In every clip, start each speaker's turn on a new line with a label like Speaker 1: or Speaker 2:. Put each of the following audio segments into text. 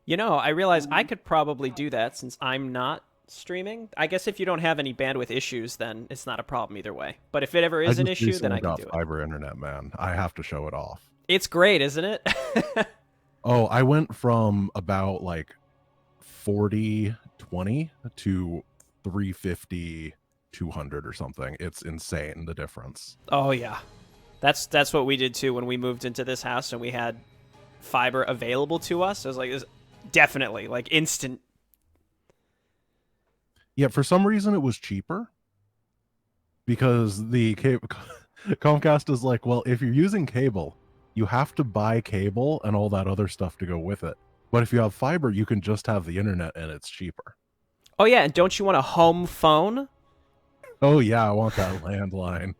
Speaker 1: You know, I realize I could probably do that since I'm not streaming. I guess if you don't have any bandwidth issues, then it's not a problem either way. But if it ever
Speaker 2: I
Speaker 1: is an
Speaker 2: just
Speaker 1: issue, then
Speaker 2: recently
Speaker 1: I can
Speaker 2: got
Speaker 1: do it.
Speaker 2: fiber internet, man. I have to show it off.
Speaker 1: It's great, isn't it?
Speaker 2: Oh, I went from about like 40/20 to 350 200 or something. It's insane, the difference.
Speaker 1: Oh yeah, that's what we did too when we moved into this house and we had fiber available to us. It was like it was definitely like instant.
Speaker 2: Yeah, for some reason it was cheaper because the Comcast is like, well, if you're using cable, you have to buy cable and all that other stuff to go with it. But if you have fiber, you can just have the internet and it's cheaper.
Speaker 1: Oh yeah, and don't you want a home phone?
Speaker 2: Oh yeah, I want that landline.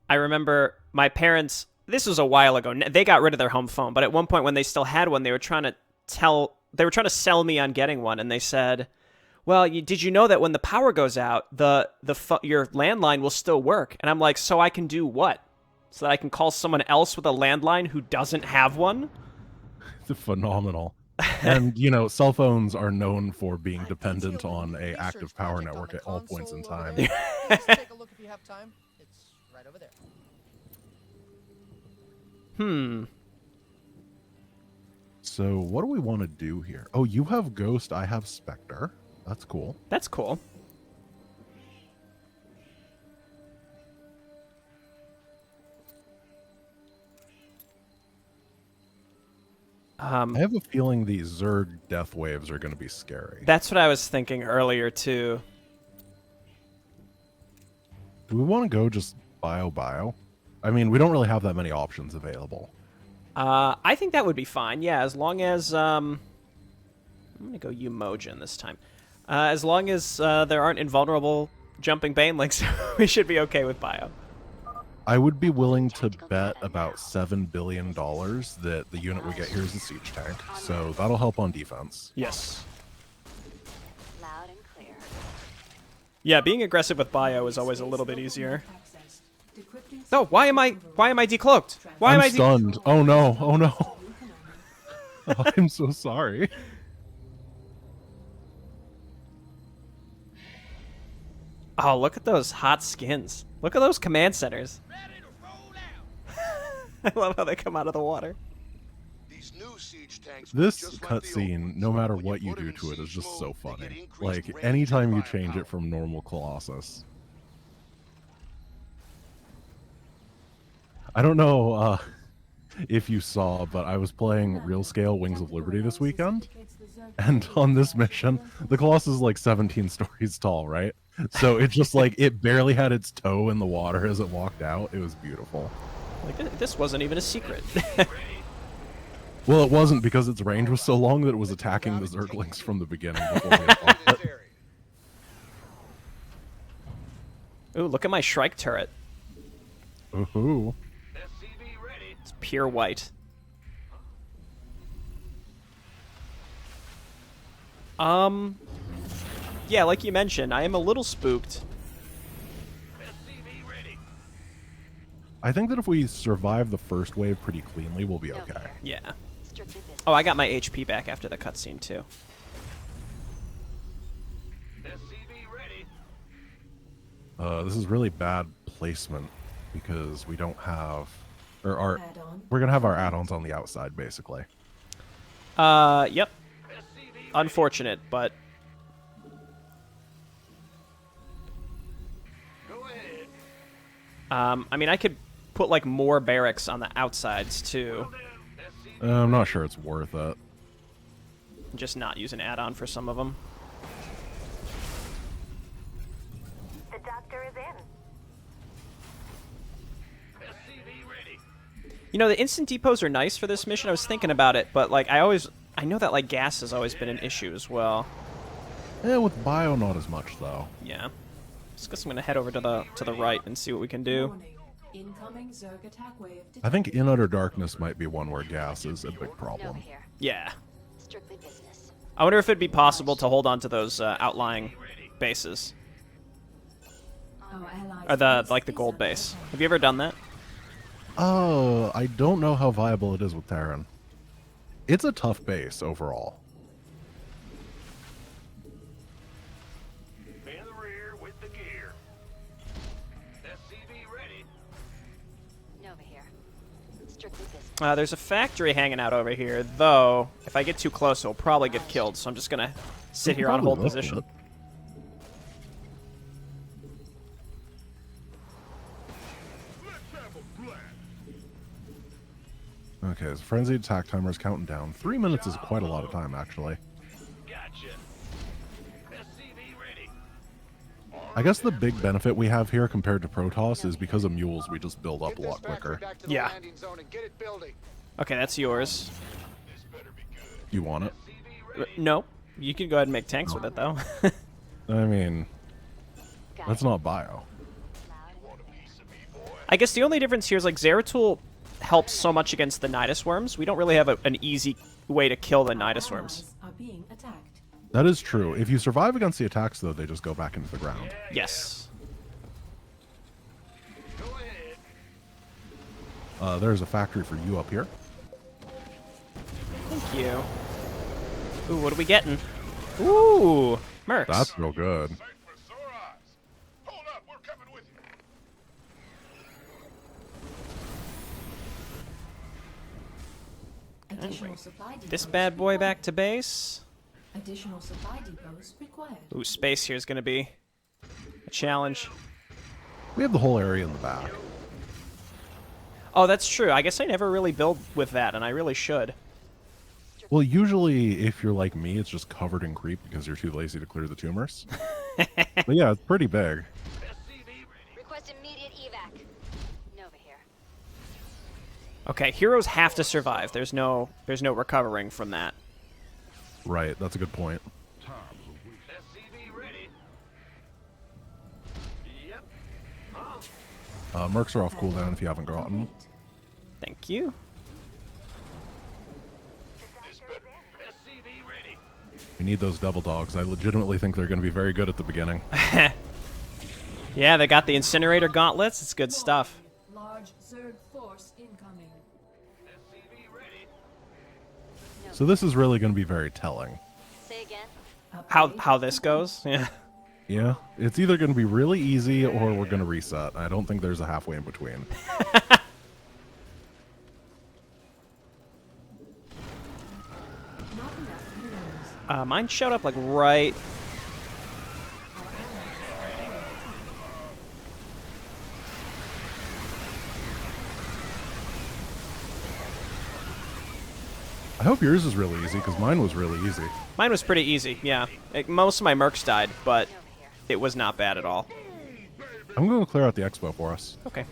Speaker 1: I remember my parents, this was a while ago. They got rid of their home phone, but at one point when they still had one, they were trying to sell me on getting one, and they said, "Well, did you know that when the power goes out, your landline will still work?" And I'm like, "So I can do what? So that I can call someone else with a landline who doesn't have one?"
Speaker 2: It's phenomenal. And, you know, cell phones are known for being dependent on a active power network at all points in time.
Speaker 3: Just take a look if you have time. It's right over there.
Speaker 2: So what do we want to do here? Oh, you have Ghost, I have Spectre. That's cool.
Speaker 1: That's cool.
Speaker 2: I have a feeling these Zerg death waves are going to be scary.
Speaker 1: That's what I was thinking earlier, too.
Speaker 2: Do we want to go just bio? I mean, we don't really have that many options available.
Speaker 1: I think that would be fine, yeah, as long as, I'm going to go Umojin this time. As long as there aren't invulnerable jumping Banelings, we should be okay with bio.
Speaker 2: I would be willing to bet about $7 billion that the unit we get here is a siege tank, so that'll help on defense.
Speaker 1: Yes.
Speaker 4: Loud and clear.
Speaker 1: Yeah, being aggressive with bio is always a little bit easier. No, why am I decloaked? Why am I
Speaker 2: stunned? Oh no, oh no. Oh, I'm so sorry.
Speaker 1: Oh, look at those hot skins. Look at those command centers. I love how they come out of the water.
Speaker 2: This cutscene, no matter what you do to it, is just so funny. Like, anytime you change it from normal Colossus. I don't know if you saw, but I was playing Real Scale Wings of Liberty this weekend. And on this mission, the Colossus is like 17 stories tall, right? So it's just like, it barely had its toe in the water as it walked out. It was beautiful.
Speaker 1: Like, this wasn't even a secret.
Speaker 2: Well, it wasn't, because its range was so long that it was attacking the Zerglings from the beginning before we had it.
Speaker 1: Ooh, look at my Shrike turret.
Speaker 2: Ooh.
Speaker 1: It's pure white. Yeah, like you mentioned, I am a little spooked.
Speaker 2: I think that if we survive the first wave pretty cleanly, we'll be okay.
Speaker 1: Yeah. Oh, I got my HP back after the cutscene, too.
Speaker 2: This is really bad placement because we don't have, or we're gonna have our add-ons on the outside, basically.
Speaker 1: Yep. Unfortunate, but I mean, I could put like more barracks on the outsides too.
Speaker 2: I'm not sure it's worth it.
Speaker 1: Just not use an add-on for some of them.
Speaker 4: The doctor is in.
Speaker 1: You know, the instant depots are nice for this mission. I was thinking about it, but like I know that like gas has always been an issue as well.
Speaker 2: Yeah, with bio, not as much though.
Speaker 1: Yeah. Just guess I'm gonna head over to the right and see what we can do.
Speaker 5: Incoming Zerg attack wave.
Speaker 2: I think In Utter Darkness might be one where gas is a big problem.
Speaker 4: Here.
Speaker 1: Yeah.
Speaker 4: Strictly business.
Speaker 1: I wonder if it'd be possible to hold on to those outlying bases. Or the gold base. Have you ever done that?
Speaker 2: Oh, I don't know how viable it is with Terran. It's a tough base overall.
Speaker 6: In the rear with the gear. SCV ready.
Speaker 4: Nova here. Strictly business.
Speaker 1: There's a factory hanging out over here, though. If I get too close, it'll probably get killed. So I'm just gonna sit here on
Speaker 2: Probably
Speaker 1: hold
Speaker 2: will,
Speaker 1: position.
Speaker 2: but-
Speaker 6: Let's have a blast.
Speaker 2: Okay, so frenzied attack timer is counting down. 3 minutes is quite a lot of time, actually.
Speaker 6: Gotcha. SCV ready.
Speaker 2: I guess the big benefit we have here compared to Protoss is because of mules, we just build up a lot quicker.
Speaker 1: Yeah. Okay, that's yours.
Speaker 6: This better be good.
Speaker 2: You want it?
Speaker 6: SCV ready.
Speaker 1: No, you can go ahead and make tanks with it, though.
Speaker 2: I mean,
Speaker 4: Got
Speaker 2: that's
Speaker 4: it.
Speaker 2: not bio.
Speaker 4: Loud and
Speaker 6: Want a piece of me, boy?
Speaker 1: I guess the only difference here is like Zeratul helps so much against the Nidus worms. We don't really have an easy way to kill the Nidus worms.
Speaker 5: Allies are being attacked.
Speaker 2: That is true. If you survive against the attacks, though, they just go back into the ground.
Speaker 1: Yes.
Speaker 6: Go ahead.
Speaker 2: There's a factory for you up here.
Speaker 1: Thank you. Ooh, what are we getting? Ooh, Mercs.
Speaker 2: That's real good.
Speaker 6: Sight for sore eyes. Hold up, we're coming with you.
Speaker 5: Additional supply depots
Speaker 1: This bad boy
Speaker 5: required.
Speaker 1: back to base.
Speaker 5: Additional supply depots required.
Speaker 1: Ooh, space here is going to be a challenge.
Speaker 2: We have the whole area in the back.
Speaker 1: Oh, that's true. I guess I never really build with that, and I really should.
Speaker 2: Well, usually, if you're like me, it's just covered in creep because you're too lazy to clear the tumors. But yeah, it's pretty big.
Speaker 6: SCV ready.
Speaker 4: request immediate evac. Nova here.
Speaker 1: Okay, heroes have to survive. There's no recovering from that.
Speaker 2: Right, that's a good point.
Speaker 6: SCV ready. Yep.
Speaker 2: Mercs are off cooldown if you haven't gotten them.
Speaker 1: Thank you.
Speaker 6: This better. SCV ready.
Speaker 2: We need those double dogs. I legitimately think they're going to be very good at the beginning.
Speaker 1: Yeah, they got the incinerator gauntlets. It's good stuff.
Speaker 5: Large Zerg force incoming.
Speaker 6: SCV ready.
Speaker 2: So this is really going to be very telling.
Speaker 4: Say again.
Speaker 1: How this goes? Yeah.
Speaker 2: Yeah, it's either going to be really easy or we're going to reset. I don't think there's a halfway in between.
Speaker 5: Not enough heroes.
Speaker 1: Mine showed up like right.
Speaker 2: I hope yours is really easy because mine was really easy.
Speaker 1: Mine was pretty easy. Yeah, most of my mercs died, but
Speaker 4: Nova here.
Speaker 1: it was not bad at all.
Speaker 2: I'm going to clear out the expo for us.
Speaker 1: Okay.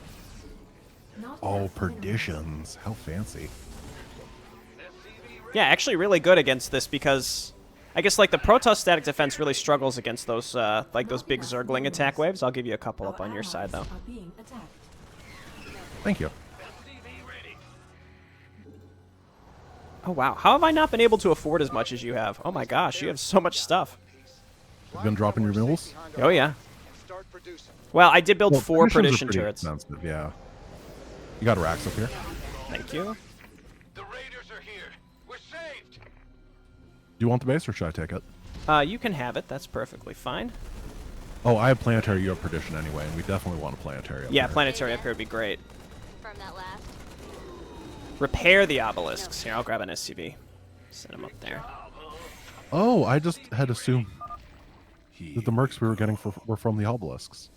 Speaker 5: Not
Speaker 2: Oh,
Speaker 5: enough
Speaker 2: perditions. How fancy.
Speaker 1: Yeah, actually really good against this because I guess like the Protoss static defense really struggles against those like those big Zergling attack waves. I'll give you a couple
Speaker 5: heroes.
Speaker 1: up on your side though.
Speaker 5: Our allies are being attacked.
Speaker 2: Thank you.
Speaker 6: SCV ready.
Speaker 1: Oh wow, how have I not been able to afford as much as you have? Oh my gosh, you have so much stuff.
Speaker 2: You going to drop in your mules?
Speaker 1: Oh yeah. Well, I did build
Speaker 2: Well,
Speaker 1: 4
Speaker 2: perditions are
Speaker 1: perdition
Speaker 2: pretty
Speaker 1: turrets.
Speaker 2: expensive, yeah. You got racks up here?
Speaker 1: Thank you.
Speaker 6: The raiders are here. We're saved.
Speaker 2: Do you want the base or should I take it?
Speaker 1: You can have it. That's perfectly fine.
Speaker 2: Oh, I have planetary, you have perdition anyway, and we definitely want a planetary up
Speaker 1: Yeah,
Speaker 2: here.
Speaker 1: planetary up here would be great.
Speaker 4: Confirm that last.
Speaker 1: Repair the obelisks. Here, I'll grab an SCV. Send them up there.
Speaker 2: Oh, I just had assumed that the mercs we were getting were from the obelisks.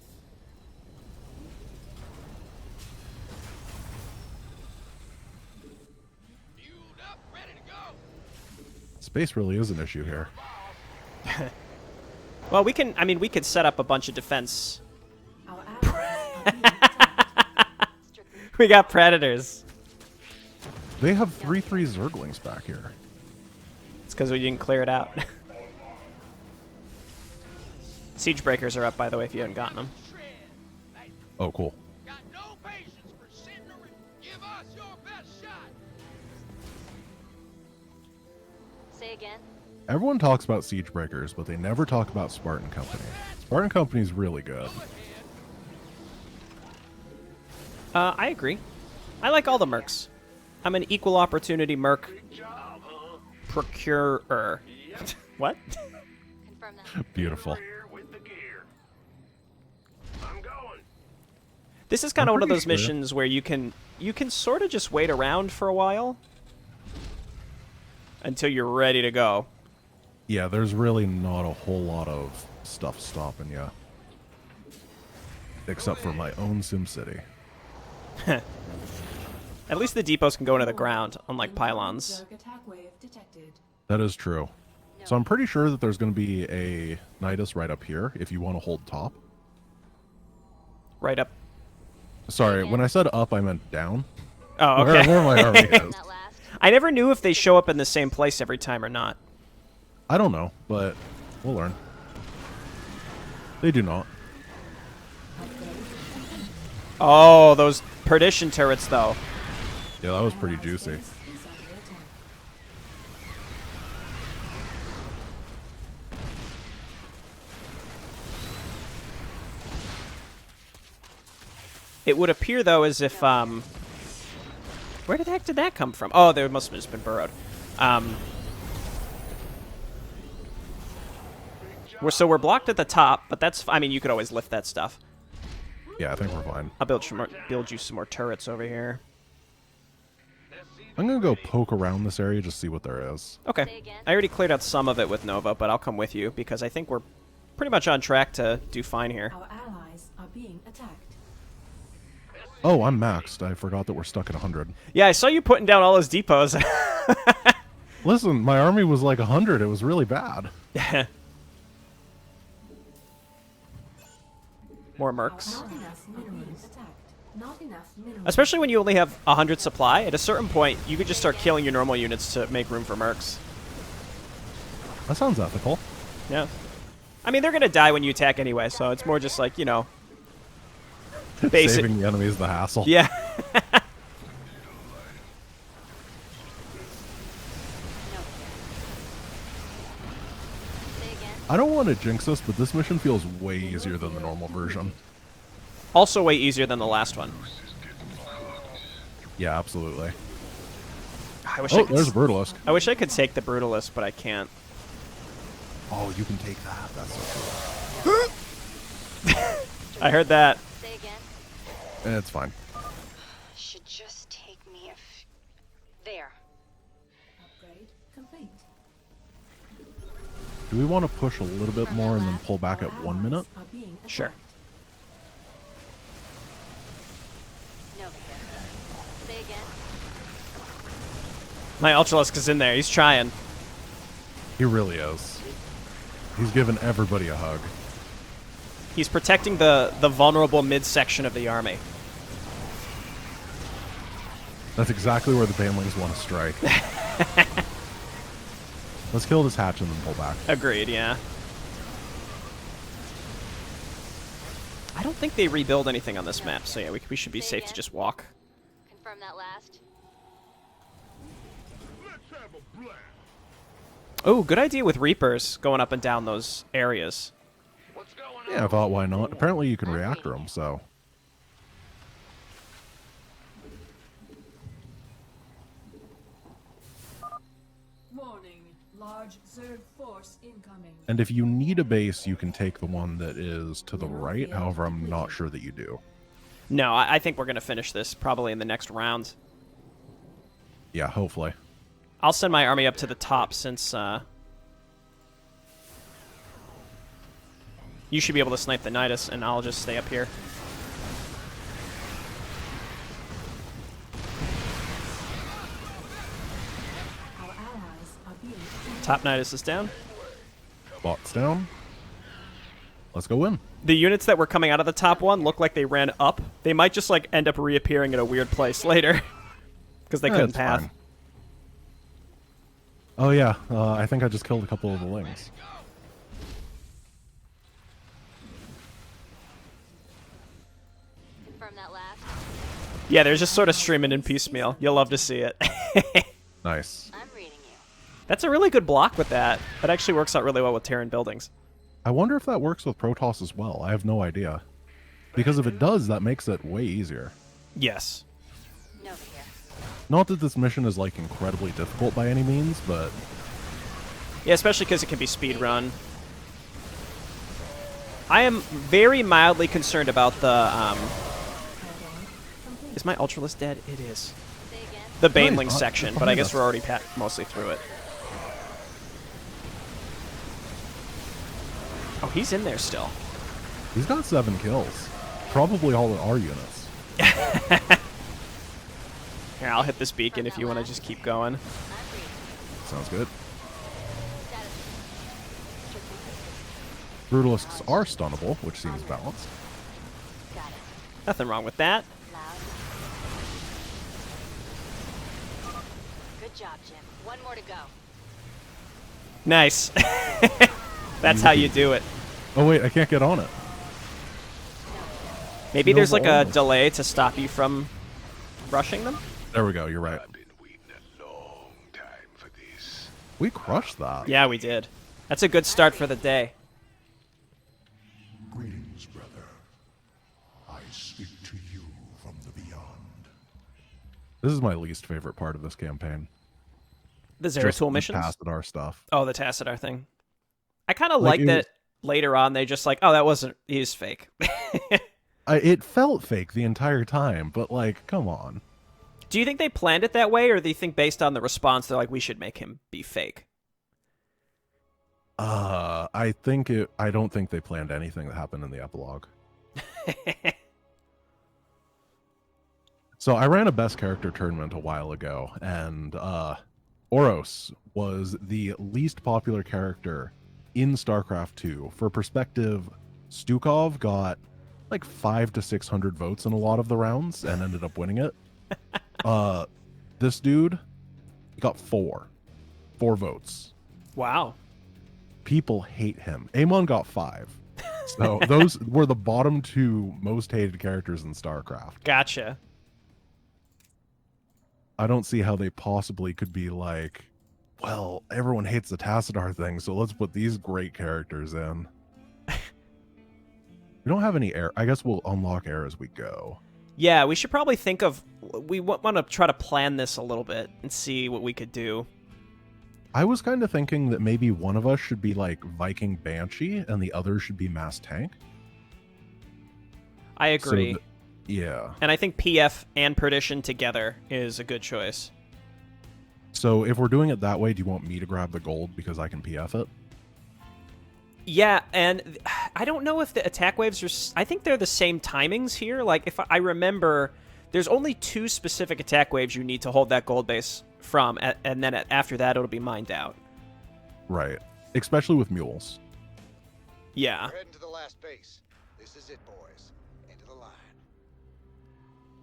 Speaker 6: Fueled up, ready to go.
Speaker 2: Space really is an issue here.
Speaker 1: Well, we can. I mean, we could set up a bunch of defense.
Speaker 5: Our allies are being attacked.
Speaker 4: Strictly.
Speaker 1: We got predators.
Speaker 2: They have 3/3 Zerglings back here.
Speaker 1: It's because we didn't clear it out. Siege breakers are up, by the way, if you haven't gotten them.
Speaker 2: Oh, cool.
Speaker 6: Got no patience for sitting around. Give us your best shot.
Speaker 4: Say again.
Speaker 2: Everyone talks about Siege Breakers, but they never talk about Spartan Company. Spartan Company's really good.
Speaker 1: I agree. I like all the mercs. I'm an equal opportunity merc procurer. What?
Speaker 4: Confirm that.
Speaker 2: Beautiful.
Speaker 1: This is kind of
Speaker 2: I'm
Speaker 1: one of
Speaker 2: pretty
Speaker 1: those
Speaker 2: sure.
Speaker 1: missions where you can sort of just wait around for a while until you're ready to go.
Speaker 2: Yeah, there's really not a whole lot of stuff stopping you. Except for my own SimCity.
Speaker 1: At least the depots can go into the ground, unlike pylons.
Speaker 5: Zerg attack wave detected.
Speaker 2: That is true. So I'm pretty sure that there's going to be a Nidus right up here if you want to hold top.
Speaker 1: Right up.
Speaker 2: Sorry, when I said up, I meant down.
Speaker 1: Oh, okay.
Speaker 2: Where my army is.
Speaker 4: That last.
Speaker 1: I never knew if they show up in the same place every time or not.
Speaker 2: I don't know, but we'll learn. They do not.
Speaker 1: Oh, those perdition turrets, though.
Speaker 2: Yeah, that was pretty juicy.
Speaker 5: Is under attack.
Speaker 1: It would appear, though, as if, where the heck did that come from? Oh, they must have just been burrowed. So we're blocked at the top, but that's... I mean, you could always lift that stuff.
Speaker 2: Yeah, I think we're fine.
Speaker 1: I'll build you some more turrets over here.
Speaker 2: I'm going to go poke around this area, just see what there is.
Speaker 4: Say
Speaker 1: Okay.
Speaker 4: again?
Speaker 1: I already cleared out some of it with Nova, but I'll come with you, because I think we're pretty much on track to do fine here.
Speaker 5: Our allies are being attacked.
Speaker 2: Oh, I'm maxed. I forgot that we're stuck at 100.
Speaker 1: Yeah, I saw you putting down all those depots.
Speaker 2: Listen, my army was like 100. It was really bad.
Speaker 1: More mercs.
Speaker 5: Not enough minerals attacked. Not enough minerals.
Speaker 1: Especially when you only have 100 supply. At a certain point, you could just start killing your normal units to make room for mercs.
Speaker 2: That sounds ethical.
Speaker 1: Yeah. I mean, they're going to die when you attack anyway, so it's more just like, you know, basic.
Speaker 2: Saving the enemies the hassle.
Speaker 1: Yeah.
Speaker 4: No. Say again.
Speaker 2: I don't want to jinx us, but this mission feels way easier than the normal version.
Speaker 1: Also way easier than the last one.
Speaker 2: Yeah, absolutely.
Speaker 1: I wish
Speaker 2: Oh, there's a Brutalist.
Speaker 1: I wish I could take the Brutalist, but I can't.
Speaker 2: Oh, you can take that. That's so cool.
Speaker 1: I heard that.
Speaker 4: Say again.
Speaker 2: It's fine.
Speaker 4: Should just take me there.
Speaker 5: Upgrade complete.
Speaker 2: Do we want to push a little bit more and then pull back at 1 minute?
Speaker 5: Are being attacked.
Speaker 1: Sure.
Speaker 4: Nova here. Say again.
Speaker 1: My Ultralisk is in there. He's trying.
Speaker 2: He really is. He's giving everybody a hug.
Speaker 1: He's protecting the vulnerable midsection of the army.
Speaker 2: That's exactly where the Banelings want to strike. Let's kill this hatch and then pull back.
Speaker 1: Agreed, yeah. I don't think they rebuild anything on this map, so yeah, we should be
Speaker 4: Say
Speaker 1: safe to
Speaker 4: again.
Speaker 1: just walk.
Speaker 4: Confirm that last.
Speaker 6: Let's have a blast.
Speaker 1: Oh, good idea with Reapers going up and down those areas.
Speaker 6: What's going on?
Speaker 2: Yeah, I thought, why not? Apparently you can reactor them, so...
Speaker 5: Warning. Large Zerg force incoming.
Speaker 2: And if you need a base, you can take the one that is to the right. However, I'm not sure that you do.
Speaker 1: No, I think we're going to finish this probably in the next round.
Speaker 2: Yeah, hopefully.
Speaker 1: I'll send my army up to the top since you should be able to snipe the Nidus, and I'll just stay up here.
Speaker 5: Our allies are being attacked.
Speaker 1: Top Nidus is down.
Speaker 2: Bots down. Let's go win.
Speaker 1: The units that were coming out of the top one look like they ran up. They might just like end up reappearing in a weird place later because they couldn't
Speaker 2: It's
Speaker 1: path.
Speaker 2: fine. Oh yeah, I think I just killed a couple of the lings.
Speaker 4: Confirm that last.
Speaker 1: Yeah, they're just sort of streaming in piecemeal. You'll love to see it.
Speaker 2: Nice.
Speaker 4: I'm reading you.
Speaker 1: That's a really good block with that. That actually works out really well with Terran buildings.
Speaker 2: I wonder if that works with Protoss as well. I have no idea. Because if it does, that makes it way easier.
Speaker 1: Yes.
Speaker 4: Nova here.
Speaker 2: Not that this mission is like incredibly difficult by any means, but
Speaker 1: Yeah, especially because it can be speed run. I am very mildly concerned about the, Is my Ultralist dead? It is.
Speaker 4: Say again.
Speaker 1: The
Speaker 2: No,
Speaker 1: Baneling
Speaker 2: he's not.
Speaker 1: section,
Speaker 2: He's
Speaker 1: but I
Speaker 2: behind
Speaker 1: guess
Speaker 2: us.
Speaker 1: we're already mostly through it. Oh, he's in there still.
Speaker 2: he's got 7 kills. Probably all of our units.
Speaker 1: Here, I'll hit this beacon if you want to just keep going.
Speaker 4: I'm free.
Speaker 2: Sounds good.
Speaker 4: Status.
Speaker 2: Brutalists are stunnable, which seems balanced.
Speaker 4: Got it.
Speaker 1: Nothing wrong with that.
Speaker 4: Loud. Good job, Jim. One more to go.
Speaker 1: Nice. That's how you do it.
Speaker 2: Oh wait, I can't get on it.
Speaker 1: Maybe
Speaker 2: No
Speaker 1: there's like a
Speaker 2: balls.
Speaker 1: delay to stop you from rushing them?
Speaker 2: There we go, you're right.
Speaker 6: I've been waiting a long time for this.
Speaker 2: We crushed that.
Speaker 1: Yeah, we did. That's a good start for the day.
Speaker 5: Greetings, brother. I speak to you from the beyond.
Speaker 2: This is my least favorite part of this campaign.
Speaker 1: The
Speaker 2: Just
Speaker 1: Zeratul
Speaker 2: the
Speaker 1: missions?
Speaker 2: Tassadar stuff.
Speaker 1: Oh, the Tassadar thing. I kind of
Speaker 2: Like,
Speaker 1: like
Speaker 2: it
Speaker 1: that
Speaker 2: was-
Speaker 1: later on they just like, oh, that wasn't, he's fake.
Speaker 2: It felt fake the entire time, but like, come on.
Speaker 1: Do you think they planned it that way, or do you think based on the response they're like, we should make him be fake?
Speaker 2: I don't think they planned anything that happened in the epilogue. So I ran a best character tournament a while ago, and Oros was the least popular character in StarCraft 2. For perspective, Stukov got like 500 to 600 votes in a lot of the rounds and ended up winning it. This dude got 4 votes.
Speaker 1: Wow.
Speaker 2: People hate him. Amon got 5. So those were the bottom 2 most hated characters in StarCraft.
Speaker 1: Gotcha.
Speaker 2: I don't see how they possibly could be like, well, everyone hates the Tassadar thing, so let's put these great characters in. We don't have any air. I guess we'll unlock air as we go.
Speaker 1: Yeah, we should probably think of, we want to try to plan this a little bit and see what we could do.
Speaker 2: I was kind of thinking that maybe one of us should be like Viking Banshee and the other should be Mass Tank.
Speaker 1: I agree.
Speaker 2: Yeah.
Speaker 1: And I think PF and Perdition together is a good choice.
Speaker 2: So if we're doing it that way, do you want me to grab the gold because I can PF it?
Speaker 1: Yeah, and I don't know if the attack waves are... I think they're the same timings here. Like, if I remember, there's only 2 specific attack waves you need to hold that gold base from, and then after that, it'll be mined out.
Speaker 2: Right. Especially with mules.
Speaker 1: Yeah.
Speaker 6: We're heading to the last base. This is it, boys. Into the line.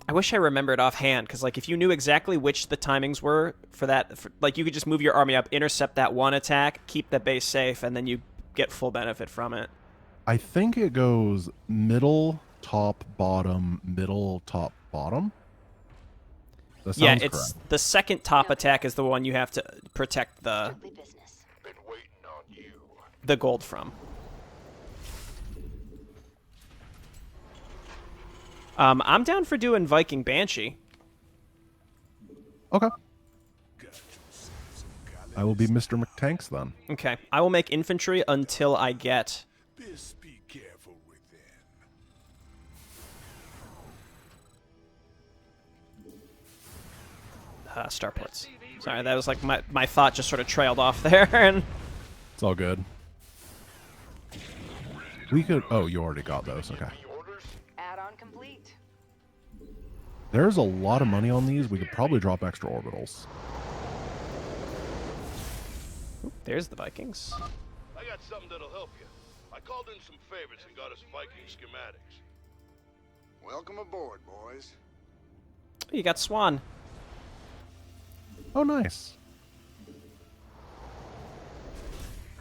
Speaker 1: I wish I remembered offhand, because, like, if you knew exactly which the timings were for that, like, you could just move your army up, intercept that one attack, keep the base safe, and then you get full benefit from it.
Speaker 2: I think it goes middle, top, bottom, middle, top, bottom. That sounds
Speaker 1: Yeah, it's
Speaker 2: correct.
Speaker 1: the second top attack is the one you have to protect the
Speaker 4: Strictly business.
Speaker 6: Been waiting on you.
Speaker 1: gold from. I'm down for doing Viking Banshee.
Speaker 2: Okay. I will be Mr. McTanks then.
Speaker 1: Okay, I will make infantry until I get...
Speaker 5: Best be careful with them.
Speaker 1: starports. Sorry, that was like my thought just sort of trailed off there. And
Speaker 2: It's all good. We could... Oh, you already got those. Okay.
Speaker 4: Add-on complete.
Speaker 2: There's a lot of money on these. We could probably drop extra orbitals.
Speaker 1: there's the Vikings.
Speaker 6: I got something that'll help you. I called in some favorites and got us Viking schematics. Welcome aboard, boys.
Speaker 1: You got Swan.
Speaker 2: Oh, nice.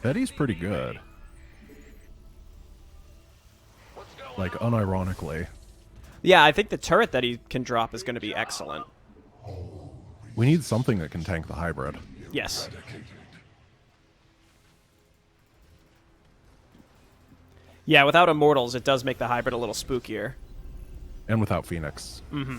Speaker 2: Betty's pretty good.
Speaker 6: What's going
Speaker 2: Like,
Speaker 6: on?
Speaker 2: unironically.
Speaker 1: Yeah, I think the turret that he can drop is going to be excellent.
Speaker 2: We need something that can tank the hybrid.
Speaker 1: Yes. Yeah, without Immortals, it does make the hybrid a little spookier.
Speaker 2: And without Phoenix.
Speaker 6: SCV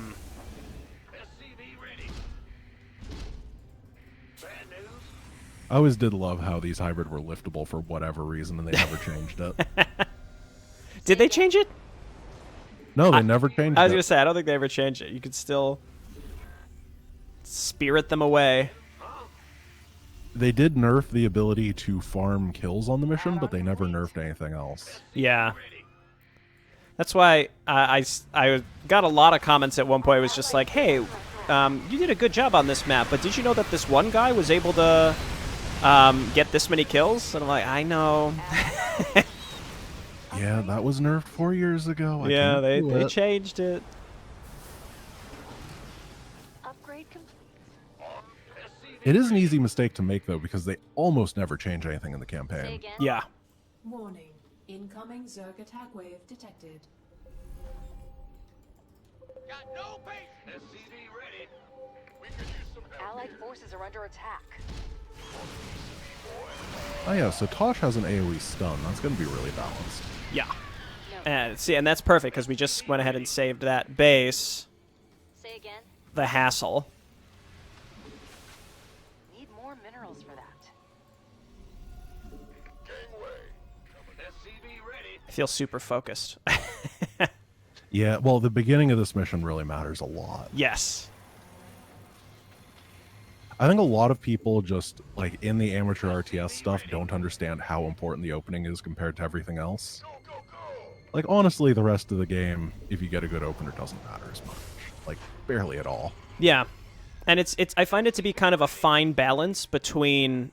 Speaker 2: I always did love how these hybrid were liftable for whatever reason, and they never changed it.
Speaker 1: Did they change it?
Speaker 2: No, they never changed
Speaker 1: I was
Speaker 2: it.
Speaker 1: gonna say I don't think they ever changed it. You could still spirit them away.
Speaker 2: They did nerf the ability to farm kills on the mission, but they never nerfed anything else.
Speaker 1: Yeah. That's why I got a lot of comments at one point. It was just like, hey, you did a good job on this map, but did you know that this one guy was able to get this many kills? And I'm like, I know.
Speaker 2: Yeah, that was nerfed 4 years ago. I
Speaker 1: Yeah,
Speaker 2: can't do
Speaker 1: they
Speaker 2: it.
Speaker 1: changed it.
Speaker 4: Upgrade complete.
Speaker 2: It is an easy mistake to make, though, because they almost never change anything in the
Speaker 4: Say
Speaker 2: campaign.
Speaker 4: again.
Speaker 1: Yeah.
Speaker 7: Warning. Incoming Zerg attack wave detected.
Speaker 6: Got no patience. SCV ready. We could use some help.
Speaker 4: Allied forces are under attack.
Speaker 2: Oh yeah, so Tosh has an AoE stun. That's going to be really balanced.
Speaker 1: Yeah.
Speaker 4: No.
Speaker 1: And that's perfect because we just went ahead and saved that base.
Speaker 4: Say again.
Speaker 1: The hassle.
Speaker 4: Need more minerals for that.
Speaker 6: Gangway. SCV ready.
Speaker 1: I feel super focused.
Speaker 2: Yeah, well, the beginning of this mission really matters a lot.
Speaker 1: Yes.
Speaker 2: I think a lot of people just, like, in the amateur RTS stuff don't understand how important the opening is compared to everything else.
Speaker 6: Go, go, go.
Speaker 2: Like, honestly, the rest of the game, if you get a good opener, doesn't matter as much. Like, barely at all.
Speaker 1: Yeah. And it's I find it to be kind of a fine balance between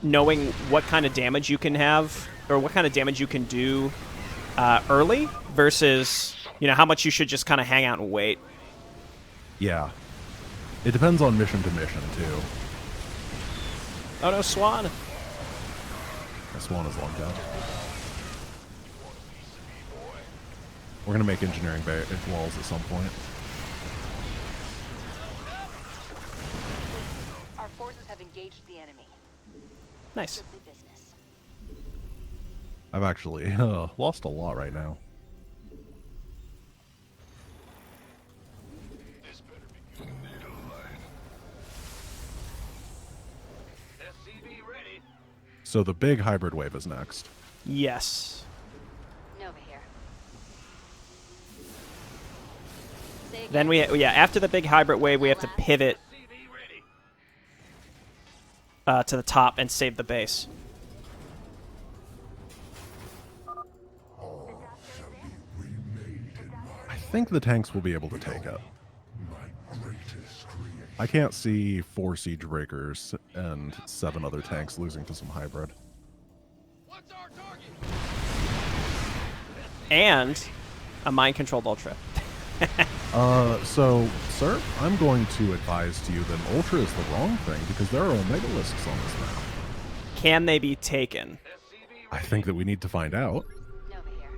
Speaker 1: knowing what kind of damage you can have or what kind of damage you can do early versus, you know, how much you should just kind of hang out and wait.
Speaker 2: Yeah. It depends on mission to mission, too.
Speaker 1: Oh no, Swan.
Speaker 2: This one is long down. We're going to make engineering walls at some point.
Speaker 4: Our forces have engaged the enemy.
Speaker 1: Nice.
Speaker 4: Good business.
Speaker 2: I've actually lost a lot right now.
Speaker 6: This better be good. SCV ready.
Speaker 2: So the big hybrid wave is next.
Speaker 1: Yes.
Speaker 4: Nova here. Say again.
Speaker 1: Then after the big hybrid wave, we have to pivot
Speaker 6: SCV ready.
Speaker 1: to the top and save the base.
Speaker 2: I think the tanks will be able to take it.
Speaker 5: My greatest creation.
Speaker 2: I can't see 4 siege breakers and 7 other tanks losing to some hybrid.
Speaker 6: What's our target?
Speaker 1: And a mind-controlled Ultra.
Speaker 2: So, sir, I'm going to advise to you that an Ultra is the wrong thing because there are Omegalisks on this map.
Speaker 1: Can they be taken?
Speaker 2: I think that we need to find out.
Speaker 4: Nova here.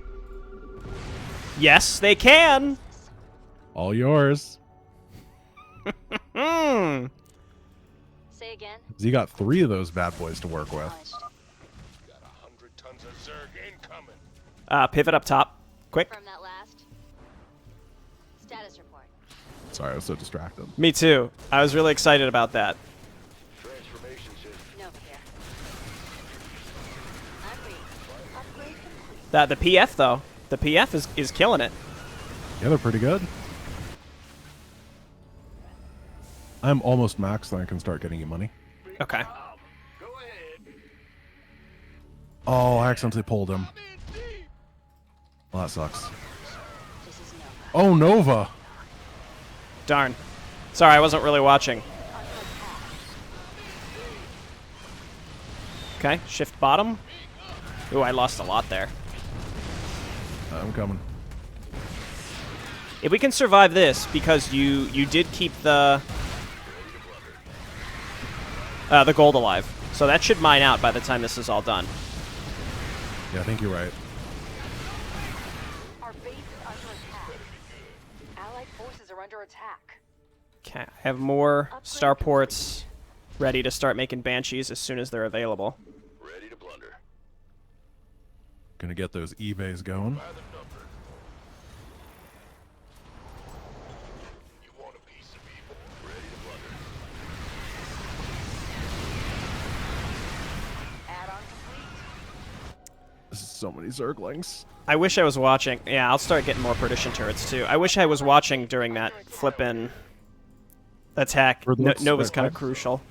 Speaker 1: Yes, they can!
Speaker 2: All yours.
Speaker 1: Hmm.
Speaker 4: Say again.
Speaker 2: You got 3 of those bad boys to work with.
Speaker 4: Acknowledged.
Speaker 6: Got 100 tons of Zerg incoming.
Speaker 1: Pivot up top. Quick.
Speaker 4: From that last. Status report.
Speaker 2: Sorry, I was so distracted.
Speaker 1: Me too. I was really excited about that.
Speaker 6: Transformation system.
Speaker 4: Nova here. I'm ready. Upgrade complete.
Speaker 1: The PF though, the PF is killing it.
Speaker 2: Yeah, they're pretty good. I'm almost maxed, then I can start getting you money.
Speaker 1: Okay.
Speaker 6: Go ahead.
Speaker 2: Oh, I accidentally pulled him.
Speaker 6: I'm in deep.
Speaker 2: Well, that sucks.
Speaker 4: This is Nova.
Speaker 2: Oh, Nova!
Speaker 1: Darn. Sorry, I wasn't really watching. Okay, shift bottom. Ooh, I lost a lot there.
Speaker 2: I'm coming.
Speaker 1: If we can survive this, because you did keep the gold alive, so that should mine out by the time this is all done.
Speaker 2: Yeah, I think you're right.
Speaker 4: Our base is under attack. Allied forces are under attack.
Speaker 1: Okay, I have more starports ready to start making banshees as soon as they're available.
Speaker 6: Ready to blunder.
Speaker 2: Gonna get those eBays going.
Speaker 6: By the number. You want a piece of me, boy? Ready to blunder.
Speaker 2: So many Zerglings.
Speaker 1: I wish I was watching. Yeah, I'll start getting more Perdition turrets too. I wish I was watching during that flippin' attack. Nova's kind of crucial.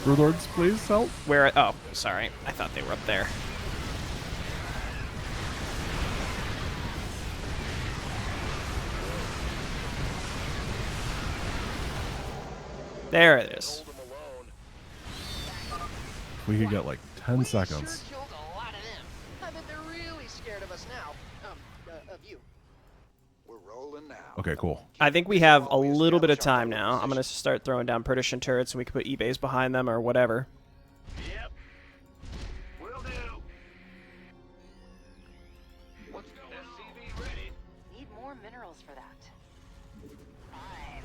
Speaker 2: Broodlords, please help.
Speaker 1: Where? Oh, sorry. I thought they were up there. There it is.
Speaker 2: We could get like 10 seconds.
Speaker 3: Sure killed a lot of them. I bet they're really scared of us now. Of you.
Speaker 6: We're rolling now.
Speaker 2: Okay, cool.
Speaker 1: I think we have a little bit of time now. I'm going to start throwing down Perdition turrets, and we can put E-Bays behind them or whatever.
Speaker 6: Yep. Will do. What's going on? SCV ready.
Speaker 4: Need more minerals for that. Fine.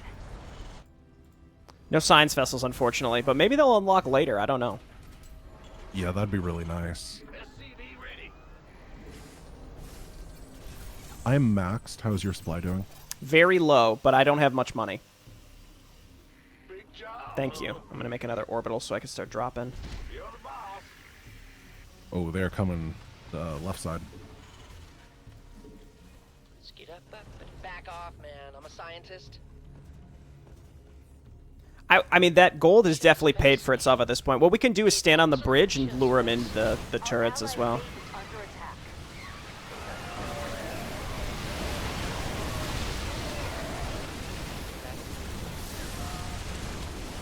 Speaker 1: No science vessels, unfortunately, but maybe they'll unlock later. I don't know.
Speaker 2: Yeah, that'd be really nice.
Speaker 6: SCV ready.
Speaker 2: I'm maxed. How's your supply doing?
Speaker 1: Very low, but I don't have much money.
Speaker 6: Big job.
Speaker 1: Thank you. I'm going to make another orbital so I can start dropping.
Speaker 6: You're the boss.
Speaker 2: Oh, they're coming left side.
Speaker 3: Skeet up, back off, man. I'm a scientist.
Speaker 1: I mean, that gold is definitely paid for itself at this point. What we can do is stand on the bridge and lure them into the turrets as well.
Speaker 4: Under attack.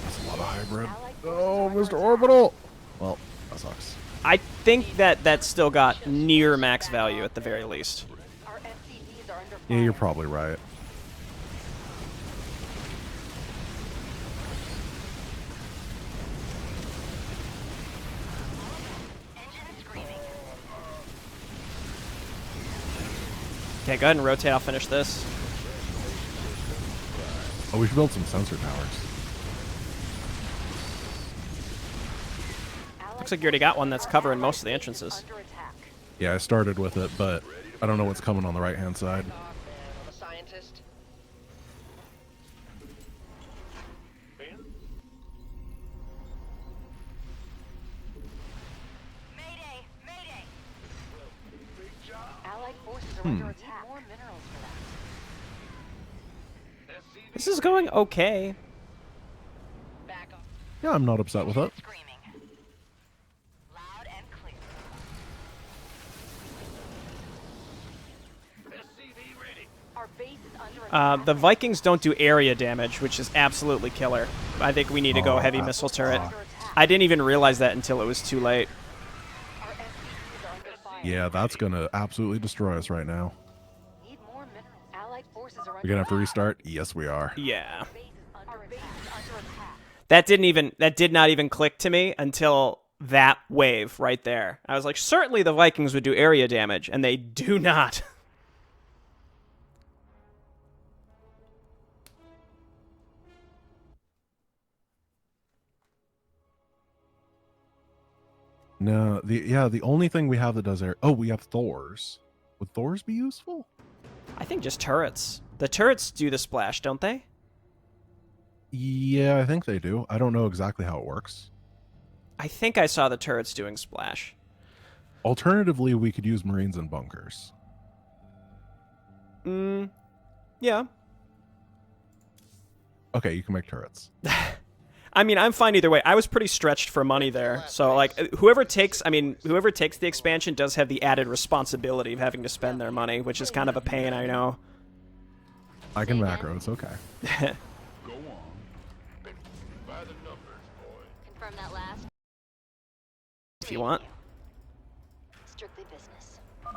Speaker 2: That's a lot of hybrid. Oh, Mr. Orbital! Well, that sucks.
Speaker 1: I think that still got near max value at the very least.
Speaker 4: Our SCVs are under
Speaker 2: Yeah, you're probably right.
Speaker 4: engine screaming.
Speaker 1: Okay, go ahead and rotate. I'll finish this.
Speaker 2: Oh, we should build some sensor towers.
Speaker 1: Looks like you already got one that's covering most of the entrances.
Speaker 4: Under attack.
Speaker 2: Yeah, I started with it, but I don't know what's coming on the right-hand side.
Speaker 3: Off, man. I'm a scientist.
Speaker 4: Mayday! Mayday! Allied forces are under attack. More minerals for that.
Speaker 1: This is going okay.
Speaker 3: Back off.
Speaker 2: Yeah, I'm not upset with it.
Speaker 4: Screaming. Loud and clear.
Speaker 6: SCV ready.
Speaker 4: Our base is under attack.
Speaker 1: The Vikings don't do area damage, which is absolutely killer. I think we need to go
Speaker 2: Oh,
Speaker 1: heavy
Speaker 2: that
Speaker 1: missile turret.
Speaker 4: Under attack.
Speaker 1: I didn't even realize that until it was too late.
Speaker 4: Our SCVs are under fire.
Speaker 2: Yeah, that's gonna absolutely destroy us right now.
Speaker 4: Need more minerals. Allied forces are under
Speaker 2: We're gonna have to restart? Yes, we are.
Speaker 1: Yeah.
Speaker 4: Our base is under attack.
Speaker 1: That did not even click to me until that wave right there. I was like, certainly the Vikings would do area damage, and they do not.
Speaker 2: No, the only thing we have that does air. Oh, we have Thors. Would Thors be useful?
Speaker 1: I think just turrets. The turrets do the splash, don't they?
Speaker 2: Yeah, I think they do. I don't know exactly how it works.
Speaker 1: I think I saw the turrets doing splash.
Speaker 2: Alternatively, we could use Marines and bunkers.
Speaker 1: Yeah.
Speaker 2: Okay, you can make turrets.
Speaker 1: I mean, I'm fine either way. I was pretty stretched for money there. So, like, whoever takes the expansion does have the added responsibility of having to spend their money, which is kind of a pain, I know.
Speaker 2: I can macro, it's okay.
Speaker 6: Go on. By the numbers, boy.
Speaker 4: Confirm that last.
Speaker 1: If you want.
Speaker 4: Strictly business.
Speaker 5: Got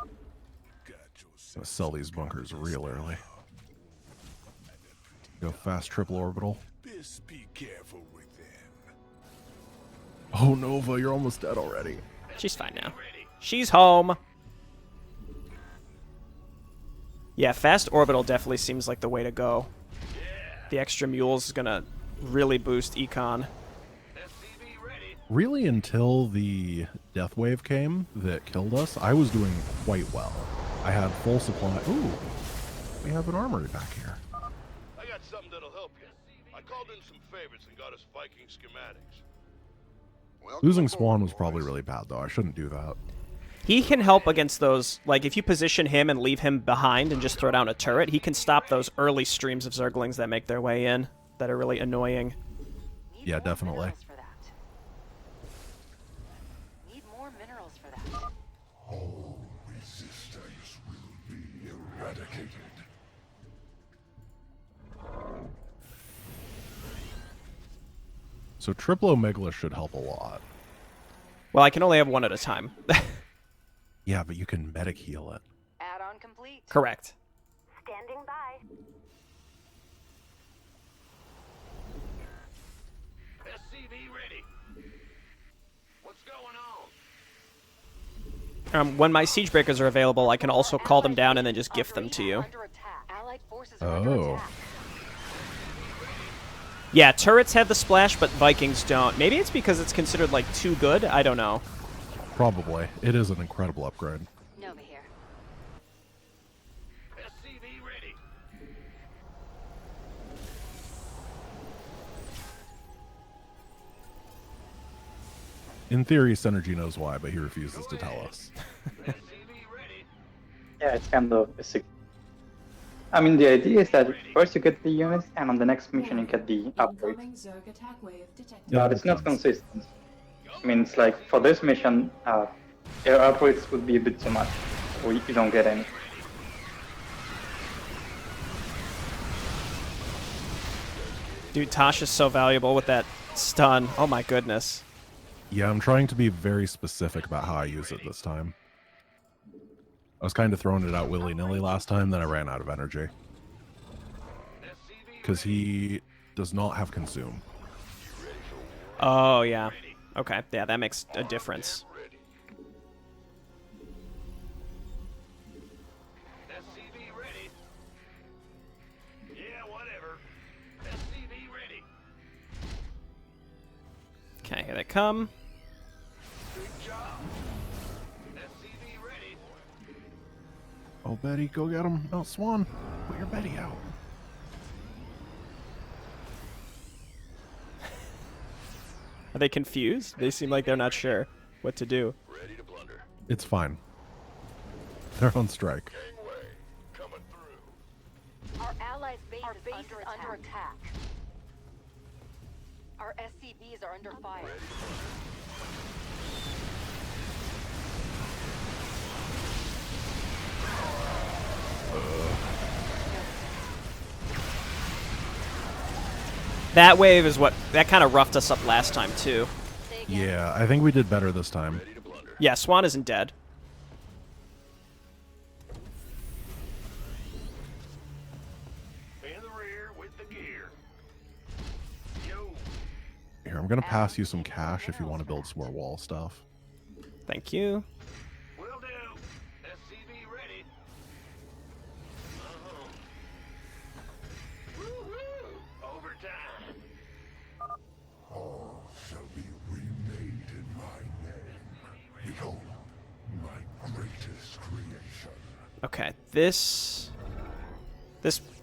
Speaker 2: I'm gonna sell these bunkers real early. Go fast triple orbital.
Speaker 5: Best be careful with them.
Speaker 2: Oh, Nova, you're almost dead already.
Speaker 1: She's fine now. She's home. Yeah, fast orbital definitely seems like the way to go. The extra mules is gonna really boost econ.
Speaker 6: SCV ready.
Speaker 2: Really, until the death wave came that killed us, I was doing quite well. I had full supply. Ooh, we have an armory back here.
Speaker 6: I got something that'll help you. called in some favors and got us Viking schematics.
Speaker 2: Losing Swan was probably really bad, though. I shouldn't do that.
Speaker 1: He can help against those, like, if you position him and leave him behind and just throw down a turret, he can stop those early streams of Zerglings that make their way in that are really annoying.
Speaker 4: Need
Speaker 2: Yeah,
Speaker 4: more
Speaker 2: definitely.
Speaker 4: minerals for that. Need more minerals for that.
Speaker 5: All resistance will be eradicated.
Speaker 2: So Triple Omega should help a lot.
Speaker 1: Well, I can only have one at a time.
Speaker 2: Yeah, but you can medic heal it.
Speaker 4: Add-on complete.
Speaker 1: Correct.
Speaker 4: Standing by.
Speaker 6: SCV ready. What's going on?
Speaker 1: When my siege breakers are available, I can also call them down and then just gift them to you.
Speaker 4: Under attack. Allied forces are under
Speaker 2: Oh.
Speaker 4: attack.
Speaker 1: Yeah, turrets have the splash, but Vikings don't. Maybe it's because it's considered, like, too good? I don't know.
Speaker 2: Probably. It is an incredible upgrade.
Speaker 4: Nova here.
Speaker 6: SCV ready.
Speaker 2: In theory, Synergy knows why, but he refuses to tell us.
Speaker 6: SCV ready.
Speaker 8: Yeah, it's kind of a I mean, the idea is that first you get the units, and on the next mission you get the upgrade.
Speaker 7: Incoming Zerg attack wave detected.
Speaker 2: Yeah,
Speaker 8: But it's not
Speaker 2: makes sense.
Speaker 8: consistent. I mean, it's like, for this mission, your upgrades would be a bit too much, or you don't get any.
Speaker 1: Dude, Tasha's so valuable with that stun. Oh my goodness.
Speaker 2: Yeah, I'm trying to be very specific about how I use it this time. I was kind of throwing it out willy-nilly last time, then I ran out of energy. Because he does not have consume.
Speaker 1: Oh, yeah. Okay, yeah, that makes a difference.
Speaker 6: Ready. SCV ready. Yeah, whatever. SCV ready.
Speaker 1: Okay, here they come.
Speaker 6: Good job. SCV ready.
Speaker 2: Oh, Betty, go get him. Oh, Swan, put your Betty out.
Speaker 1: Are they confused? They seem like they're not sure what to do.
Speaker 6: Ready to blunder.
Speaker 2: It's fine. They're on strike.
Speaker 6: Gangway coming through.
Speaker 4: Our allies' base is under attack. Our SCVs are under fire.
Speaker 1: That wave is what that kind of roughed us up last time too.
Speaker 4: Say again.
Speaker 2: Yeah, I think we did better this time.
Speaker 6: Ready to blunder.
Speaker 1: Yeah, Swan isn't dead.
Speaker 6: In the rear with the gear. Yo.
Speaker 2: Here, I'm going to pass you some cash if you want to build some more wall stuff.
Speaker 1: Thank you.
Speaker 6: Will do. SCV ready. Woohoo! Overtime.
Speaker 5: All shall be remade in my name. Behold, my greatest creation.
Speaker 1: Okay, this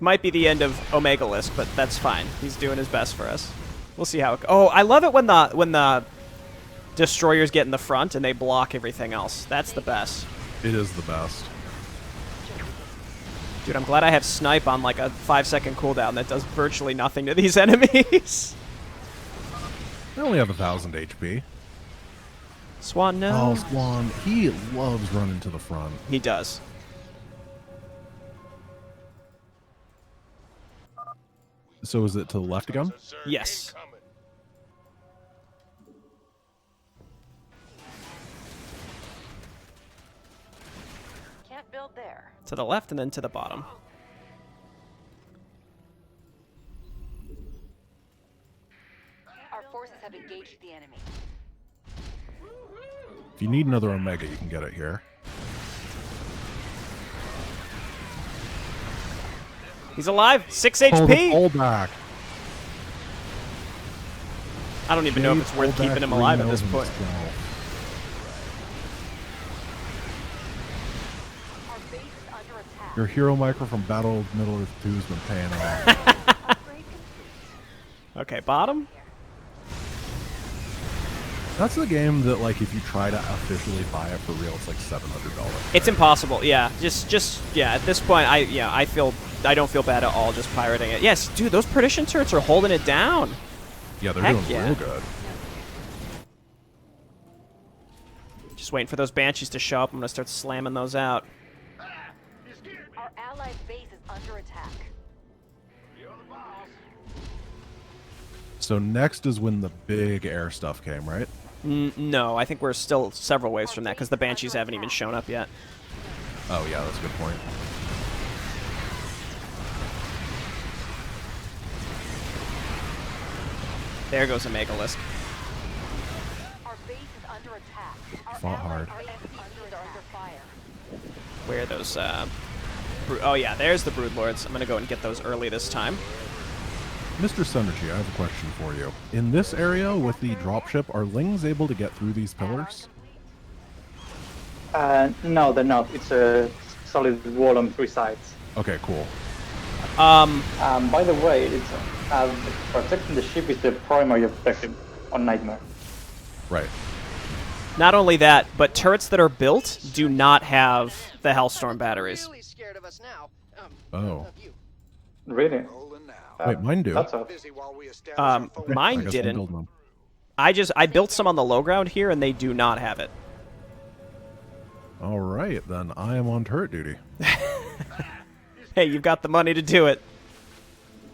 Speaker 1: might be the end of Omega Lisk, but that's fine. He's doing his best for us. We'll see how it goes. Oh, I love it when the destroyers get in the front and they block everything else. That's the best.
Speaker 2: It is the best.
Speaker 1: Dude, I'm glad I have Snipe on like a 5-second cooldown that does virtually nothing to these enemies.
Speaker 2: They only have 1,000 HP.
Speaker 1: Swan, no.
Speaker 2: Oh, Swan, he loves running to the front.
Speaker 1: He does.
Speaker 2: So is it to the left again?
Speaker 1: Yes.
Speaker 6: Incoming.
Speaker 4: Can't build there.
Speaker 1: To the left and then to the bottom.
Speaker 4: Our forces have engaged the enemy.
Speaker 2: If you need another Omega, you can get it here.
Speaker 1: He's alive. 6
Speaker 2: Hold it
Speaker 1: HP.
Speaker 2: all back.
Speaker 1: I don't even know if it's worth
Speaker 2: Pull back
Speaker 1: keeping him alive at
Speaker 2: 3
Speaker 1: this
Speaker 2: mils
Speaker 1: point.
Speaker 2: himself.
Speaker 4: Our base is under attack.
Speaker 2: Your hero micro from Battle of Middle Earth 2 has been paying off.
Speaker 4: Upgrade complete.
Speaker 1: Okay, bottom.
Speaker 2: That's the game that, like, if you try to officially buy it for real, it's like $700.
Speaker 1: It's impossible. Yeah, just yeah. At this point, I don't feel bad at all just pirating it. Yes, dude, those perdition turrets are holding it down.
Speaker 2: Yeah, they're
Speaker 1: Heck
Speaker 2: doing
Speaker 1: yeah.
Speaker 2: real good.
Speaker 1: Just waiting for those banshees to show up. I'm gonna start slamming those out.
Speaker 4: Our allied base is under attack.
Speaker 2: So next is when the big air stuff came, right?
Speaker 1: No, I think we're still several waves from that because the banshees haven't even shown up yet.
Speaker 2: Oh yeah, that's a good point.
Speaker 1: There goes a Megalisk.
Speaker 4: Our base is under attack. Our
Speaker 2: Fought hard.
Speaker 4: Our SCVs are under fire.
Speaker 1: Where are those? Oh yeah, there's the Broodlords. I'm gonna go and get those early this time.
Speaker 2: Mr. Synergy, I have a question for you. In this area with the dropship, are Lings able to get through these pillars?
Speaker 8: No, they're not. It's a solid wall on 3 sides.
Speaker 2: Okay, cool.
Speaker 8: By the way, it's protecting the ship is the primary objective on Nightmare.
Speaker 2: Right.
Speaker 1: Not only that, but turrets that are built do not have the Hellstorm batteries.
Speaker 3: Really scared of us now.
Speaker 2: Oh.
Speaker 3: Of you.
Speaker 8: Really?
Speaker 6: Rolling now.
Speaker 2: Wait, mine do.
Speaker 8: That's all.
Speaker 6: Busy while we establish our forward
Speaker 1: Mine
Speaker 2: I guess I'm
Speaker 1: didn't.
Speaker 2: building them.
Speaker 1: I built some on the low ground here, and they do not have it.
Speaker 2: All right, then I am on turret duty.
Speaker 1: Hey, you've got the money to do it.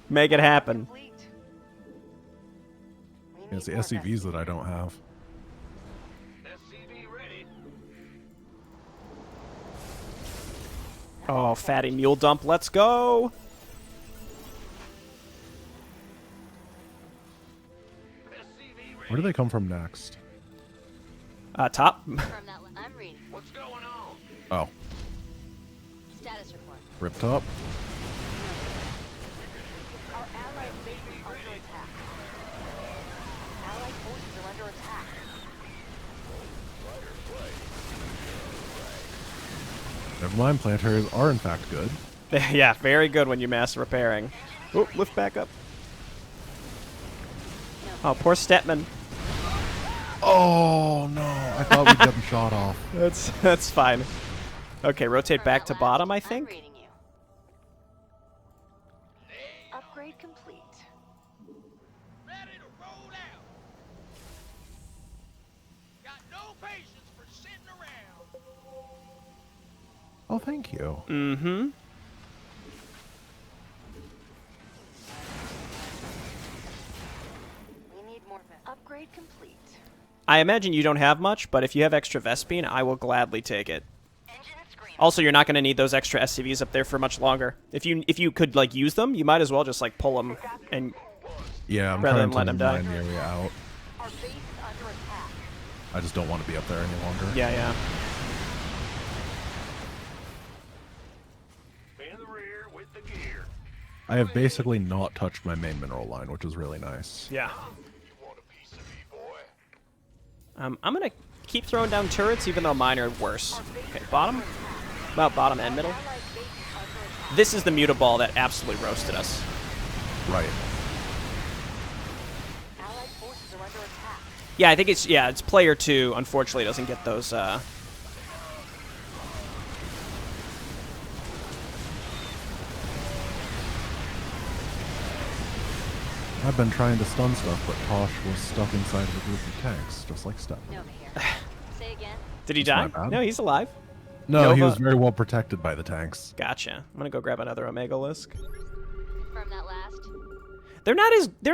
Speaker 1: Make it happen.
Speaker 4: Complete. We
Speaker 2: Yeah, it's the
Speaker 4: need more
Speaker 2: SCVs that I don't have.
Speaker 6: SCV ready.
Speaker 1: Oh, fatty mule dump. Let's go.
Speaker 2: Where do they come from next?
Speaker 1: Top.
Speaker 4: From that I'm reading.
Speaker 6: What's going on?
Speaker 2: Oh,
Speaker 4: Status report.
Speaker 2: ripped up.
Speaker 4: Our allied base is under attack. Allied forces are under attack.
Speaker 2: Never mind, planetarians are in fact good.
Speaker 1: Yeah, very good when you're mass repairing. Oh, lift back up. Oh, poor Stetman.
Speaker 2: Oh no, I thought we'd get the shot off.
Speaker 1: That's fine. Okay, rotate back to bottom, I
Speaker 4: I'm
Speaker 1: think.
Speaker 4: reading you. Upgrade complete.
Speaker 3: Ready to roll out. Got no patience for sitting around.
Speaker 2: Oh, thank you.
Speaker 1: Mm-hmm.
Speaker 4: We need more. Upgrade complete.
Speaker 1: I imagine you don't have much, but if you have extra Vespine, I will gladly take it.
Speaker 4: Engine scream.
Speaker 1: Also, you're not going to need those extra SCVs up there for much longer. If you could like use them, you might as well just like pull them and
Speaker 2: Yeah, I'm
Speaker 1: Rather
Speaker 2: trying
Speaker 1: than let
Speaker 2: to
Speaker 1: him die.
Speaker 2: mine the area out.
Speaker 4: Our base is under attack.
Speaker 2: I just don't want to be up there any longer.
Speaker 1: yeah.
Speaker 6: In the rear with the gear.
Speaker 2: I have basically not touched my main mineral line, which is really nice.
Speaker 1: Yeah.
Speaker 6: You want a piece of me, boy?
Speaker 1: I'm gonna keep throwing down turrets, even though mine are worse. Okay, bottom. About bottom and middle.
Speaker 4: Allied base is under attack.
Speaker 1: This is the mutable that absolutely roasted us.
Speaker 2: Right.
Speaker 4: Allied forces are under attack.
Speaker 1: Yeah, I think it's player 2. Unfortunately, doesn't get those.
Speaker 2: I've been trying to stun stuff, but Tosh was stuck inside of a group of tanks, just like Step.
Speaker 4: Nova here. Say again.
Speaker 1: Did he
Speaker 2: That's my
Speaker 1: die?
Speaker 2: bad.
Speaker 1: No, he's alive.
Speaker 2: No, he
Speaker 1: Nova.
Speaker 2: was very well protected by the tanks.
Speaker 1: Gotcha. I'm gonna go grab another Omegalisk.
Speaker 4: From that last.
Speaker 1: They're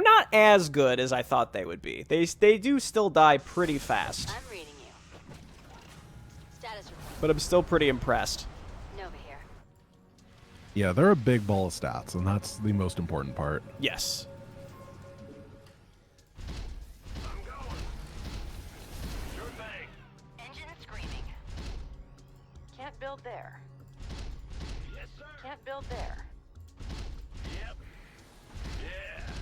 Speaker 1: not as good as I thought they would be. They do still die pretty fast,
Speaker 4: I'm reading you. Status report.
Speaker 1: but I'm still pretty impressed.
Speaker 4: Nova here.
Speaker 2: Yeah, they're a big ball of stats, and that's the most important part.
Speaker 1: Yes.
Speaker 6: I'm going. Sure thing.
Speaker 4: Engine screaming. Can't build there.
Speaker 6: Yes, sir.
Speaker 4: Can't build there.
Speaker 6: Yep. Yeah.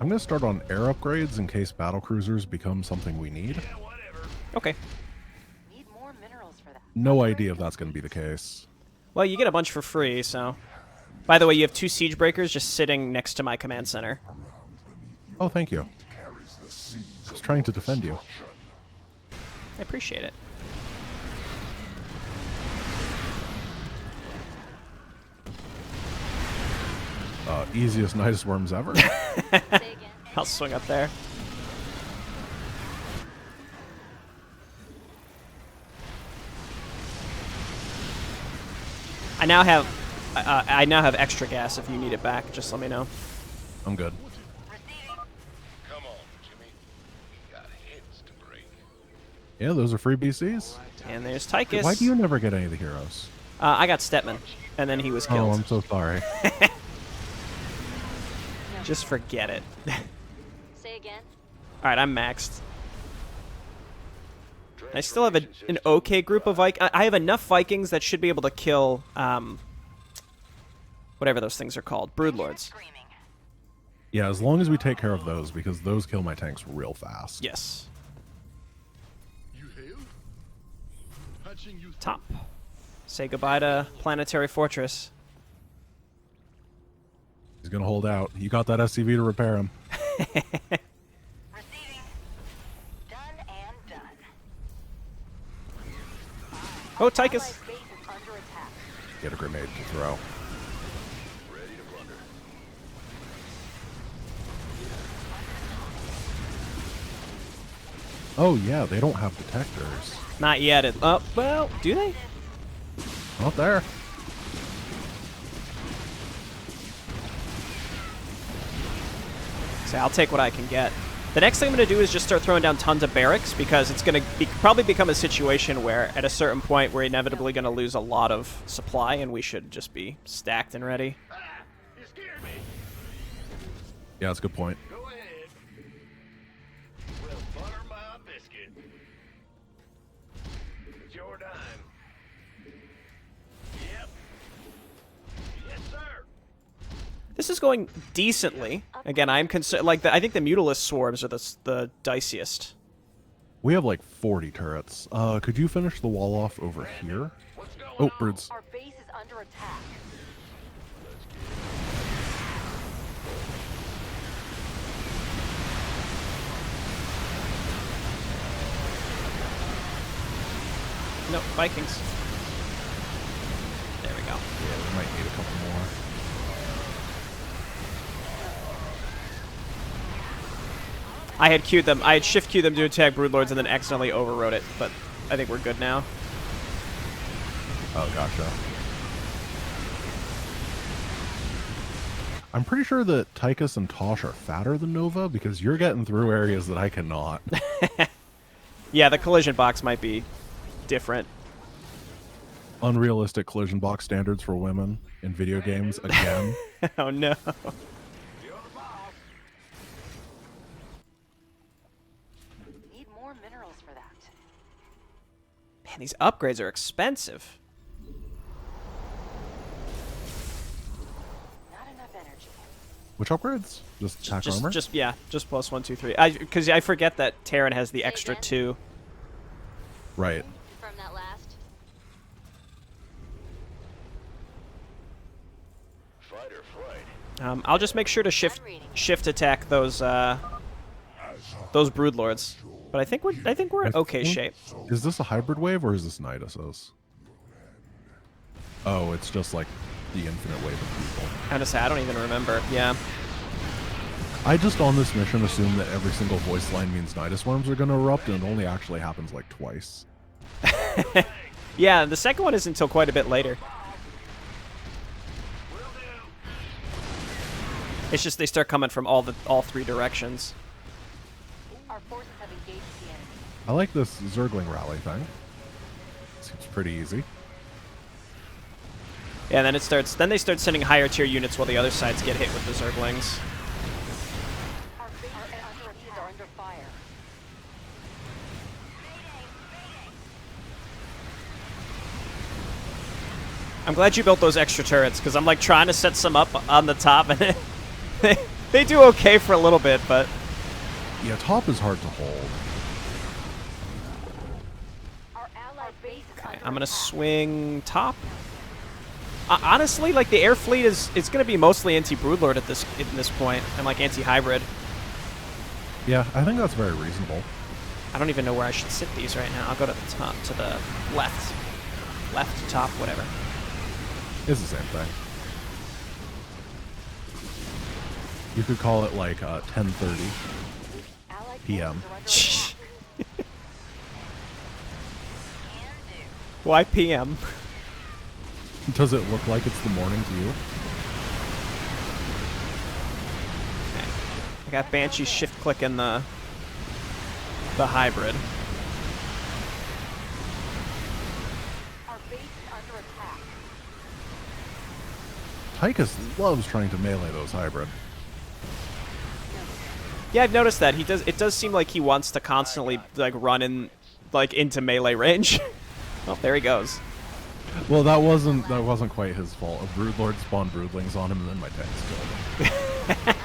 Speaker 2: I'm going to start on air upgrades in case battle cruisers become something we need.
Speaker 6: Yeah, whatever.
Speaker 1: Okay.
Speaker 4: Need more minerals for that.
Speaker 2: No idea if that's going to be the case.
Speaker 1: Well, you get a bunch for free, so By the way, you have 2 siege breakers just sitting next to my command center.
Speaker 2: Oh, thank you. I was trying to defend you.
Speaker 1: I appreciate it.
Speaker 2: Easiest Nidus worms ever.
Speaker 1: I'll swing up there. I now have extra gas if you need it back. Just let me know.
Speaker 2: I'm good.
Speaker 6: Come on, Jimmy. We got hits to break.
Speaker 2: Yeah, those are free BCs.
Speaker 1: And there's Tychus.
Speaker 2: Why do you never get any of the heroes?
Speaker 1: I got Stetman, and then he was killed.
Speaker 2: Oh, I'm so sorry.
Speaker 1: Just forget it.
Speaker 4: Say again.
Speaker 1: All right, I'm maxed. I still have an okay group of Vikings. I have enough Vikings that should be able to kill whatever those things are called, Broodlords.
Speaker 2: Yeah, as long as we take care of those, because those kill my tanks real fast.
Speaker 1: Yes.
Speaker 6: You hail? Patching you
Speaker 1: Top. Say goodbye to Planetary Fortress.
Speaker 2: He's gonna hold out. You got that SCV to repair him.
Speaker 4: Receiving. Done and done.
Speaker 1: Oh, Tychus.
Speaker 4: Base is under attack.
Speaker 2: Get a grenade to throw.
Speaker 6: ready to plunder.
Speaker 2: Oh yeah, they don't have detectors.
Speaker 1: Not yet. Well, do they?
Speaker 2: Not there.
Speaker 1: So I'll take what I can get. The next thing I'm going to do is just start throwing down tons of barracks, because it's going to probably become a situation where at a certain point we're inevitably going to lose a lot of supply, and we should just be stacked and ready.
Speaker 6: You scared me.
Speaker 2: Yeah, that's a good point.
Speaker 6: Go ahead. Well, butter my biscuit. It's your dime. Yep. Yes, sir.
Speaker 1: This is going decently. Again, I'm concerned. Like, I think the Mutalisk swarms are the diciest.
Speaker 2: We have like 40 turrets. Could you finish the wall off over here?
Speaker 6: What's going
Speaker 2: Oh,
Speaker 6: on?
Speaker 2: birds.
Speaker 4: Our base is under attack.
Speaker 1: No, Vikings. There we go.
Speaker 2: Yeah, we might need a couple more.
Speaker 1: I had queued them. I had shift queued them to attack Broodlords and then accidentally overrode it, but I think we're good now.
Speaker 2: Oh, gotcha. I'm pretty sure that Tychus and Tosh are fatter than Nova, because you're getting through areas that I cannot.
Speaker 1: Yeah, the collision box might be different.
Speaker 2: Unrealistic collision box standards for women in video games again.
Speaker 1: Oh no.
Speaker 4: Need more minerals for that.
Speaker 1: Man, these upgrades are expensive.
Speaker 4: Not enough energy.
Speaker 2: Which upgrades? Just attack armor?
Speaker 1: Just plus 1, 2, 3. Because I forget that Terran has the extra
Speaker 4: again?
Speaker 1: 2.
Speaker 2: Right.
Speaker 4: From that last.
Speaker 6: Fight or flight.
Speaker 1: I'll just make sure to shift attack those Broodlords. But I think we're in okay shape.
Speaker 2: Is this a hybrid wave or is this Nidus's? Oh, it's just like the infinite wave of people.
Speaker 1: Honestly, I don't even remember. Yeah.
Speaker 2: I just on this mission assume that every single voice line means Nidus worms are going to erupt, and it only actually happens like twice.
Speaker 1: Yeah, the second one is until quite a bit later. It's just they start coming from all 3 directions.
Speaker 4: Our forces have engaged the enemy.
Speaker 2: I like this Zergling rally thing. Seems pretty easy.
Speaker 1: Yeah, and then they start sending higher tier units while the other sides get hit with the Zerglings.
Speaker 4: Our SCVs are under fire.
Speaker 1: I'm glad you built those extra turrets, because I'm like trying to set some up on the top, and they do okay for a little bit, but
Speaker 2: Yeah, top is hard to hold.
Speaker 4: Our allied base is under
Speaker 1: I'm gonna
Speaker 4: attack.
Speaker 1: swing top. Honestly, like the air fleet it's going to be mostly anti-Broodlord at this point, and like anti-hybrid.
Speaker 2: Yeah, I think that's very reasonable.
Speaker 1: I don't even know where I should sit these right now. I'll go to the top, to the left, top, whatever.
Speaker 2: It's the same thing. You could call it like 10:30 p.m.
Speaker 1: Why PM?
Speaker 2: Does it look like it's the morning to you?
Speaker 1: Okay. I got Banshee shift clicking the hybrid.
Speaker 4: Our base is under attack.
Speaker 2: Tychus loves trying to melee those hybrid.
Speaker 1: Yeah, I've noticed that. It does seem like he wants to constantly like run in like into melee range. Oh, there he goes.
Speaker 2: Well, that wasn't quite his fault. A Broodlord spawned Broodlings on him, and then my tanks killed him.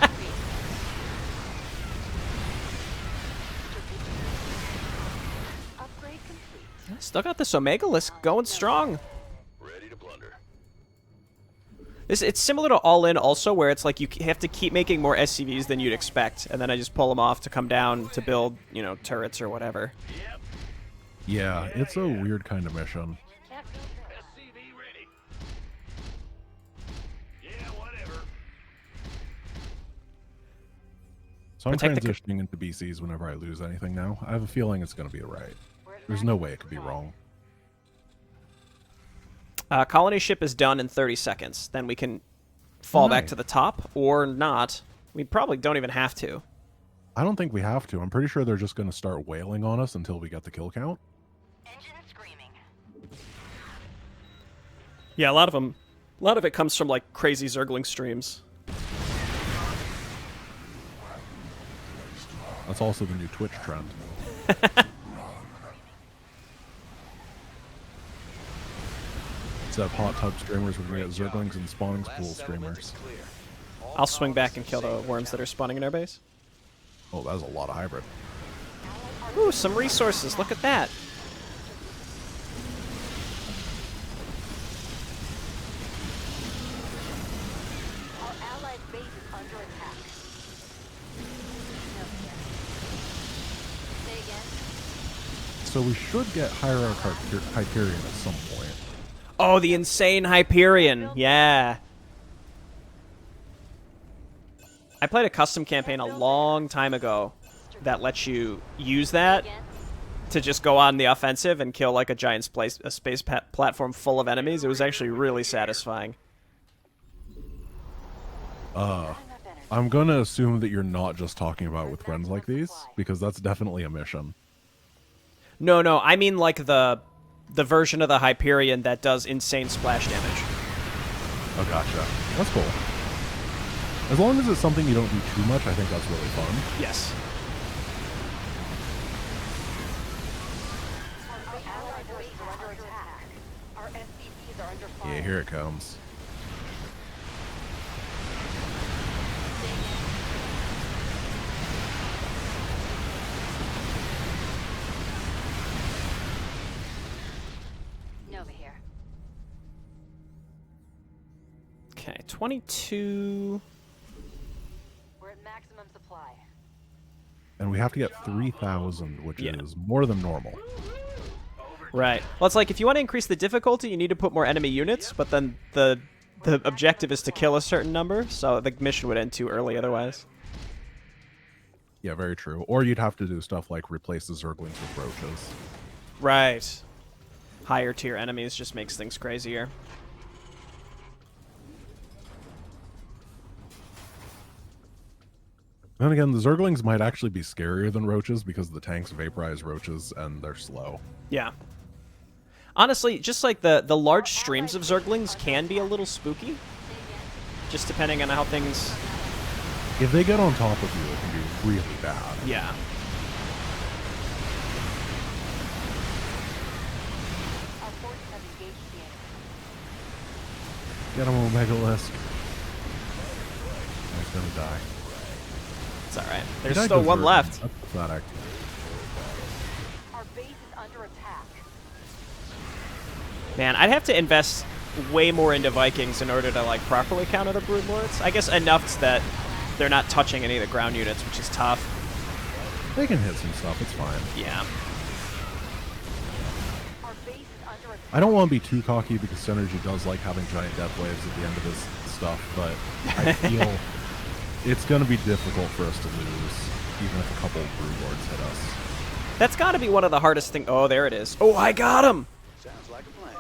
Speaker 4: Upgrade complete.
Speaker 1: Still got this Omega list going strong.
Speaker 6: Ready to plunder.
Speaker 1: It's similar to All In also, where it's like you have to keep making more SCVs than you'd expect, and then I just pull them off to come down to build, you know, turrets or whatever.
Speaker 2: Yeah, it's a weird kind of mission.
Speaker 6: SCV ready. Yeah, whatever.
Speaker 2: So I'm
Speaker 1: Protect the
Speaker 2: transitioning into BCs whenever I lose anything now. I have a feeling it's going to be a right. There's no way it could be wrong.
Speaker 1: Colony ship is done in 30 seconds. Then we can fall back to the top, or not. We probably don't even have to.
Speaker 2: I don't think we have to. I'm pretty sure they're just going to start wailing on us until we get the kill count.
Speaker 4: Engine screaming.
Speaker 1: Yeah, a lot of it comes from like crazy Zergling streams.
Speaker 2: That's also the new Twitch trend. Instead of hot tub streamers, we're going to get Zerglings and spawning pool streamers.
Speaker 1: I'll swing back and kill the worms that are spawning in our base.
Speaker 2: Oh, that was a lot of hybrid.
Speaker 1: Ooh, some resources. Look at that.
Speaker 4: Our allied base is under attack. No. Say again.
Speaker 2: So we should get Hierarch Hyperion at some point.
Speaker 1: Oh, the insane Hyperion. Yeah. I played a custom campaign a long time ago that lets you use that to just go on the offensive and kill like a giant space platform full of enemies. It was actually really satisfying.
Speaker 2: I'm going to assume that you're not just talking about with friends like these, because that's definitely a mission.
Speaker 1: No, I mean like the version of the Hyperion that does insane splash damage.
Speaker 2: Oh, gotcha. That's cool. As long as it's something you don't do too much, I think that's really fun.
Speaker 1: Yes.
Speaker 4: Our allied base is under attack. Our SCVs are under fire.
Speaker 2: Yeah, here it comes.
Speaker 4: Nova here.
Speaker 1: Okay, 22.
Speaker 4: We're at maximum supply.
Speaker 2: And we have to get 3,000, which is more than normal.
Speaker 1: Right. Well, it's like if you want to increase the difficulty, you need to put more enemy units, but then the objective is to kill a certain number, so the mission would end too early otherwise.
Speaker 2: Yeah, very true. Or you'd have to do stuff like replace the Zerglings with roaches.
Speaker 1: Right. Higher tier enemies just makes things crazier.
Speaker 2: Then again, the Zerglings might actually be scarier than roaches because the tanks vaporize roaches and they're slow.
Speaker 1: Yeah. Honestly, just like the large streams of Zerglings can be a little spooky. Just depending on how things...
Speaker 2: If they get on top of you, it can be really bad.
Speaker 1: Yeah.
Speaker 4: Our forces have engaged the enemy.
Speaker 2: Get him, Omega-Lisk. He's gonna die.
Speaker 1: It's alright.
Speaker 2: He
Speaker 1: There's
Speaker 2: died
Speaker 1: still
Speaker 2: to
Speaker 1: one
Speaker 2: Zerglings.
Speaker 1: left.
Speaker 2: That's pathetic.
Speaker 4: Our base is under attack.
Speaker 1: Man, I'd have to invest way more into Vikings in order to like properly counter the Broodlords. I guess enough that they're not touching any of the ground units, which is tough.
Speaker 2: They can hit some stuff. It's fine.
Speaker 1: Yeah.
Speaker 4: Our base is under attack.
Speaker 2: I don't want to be too cocky because Synergy does like having giant death waves at the end of his stuff, but I feel it's going to be difficult for us to lose, even if a couple of Broodlords hit us.
Speaker 1: That's got to be one of the hardest things. Oh, there it is. Oh, I got him.
Speaker 6: Sounds like a plan.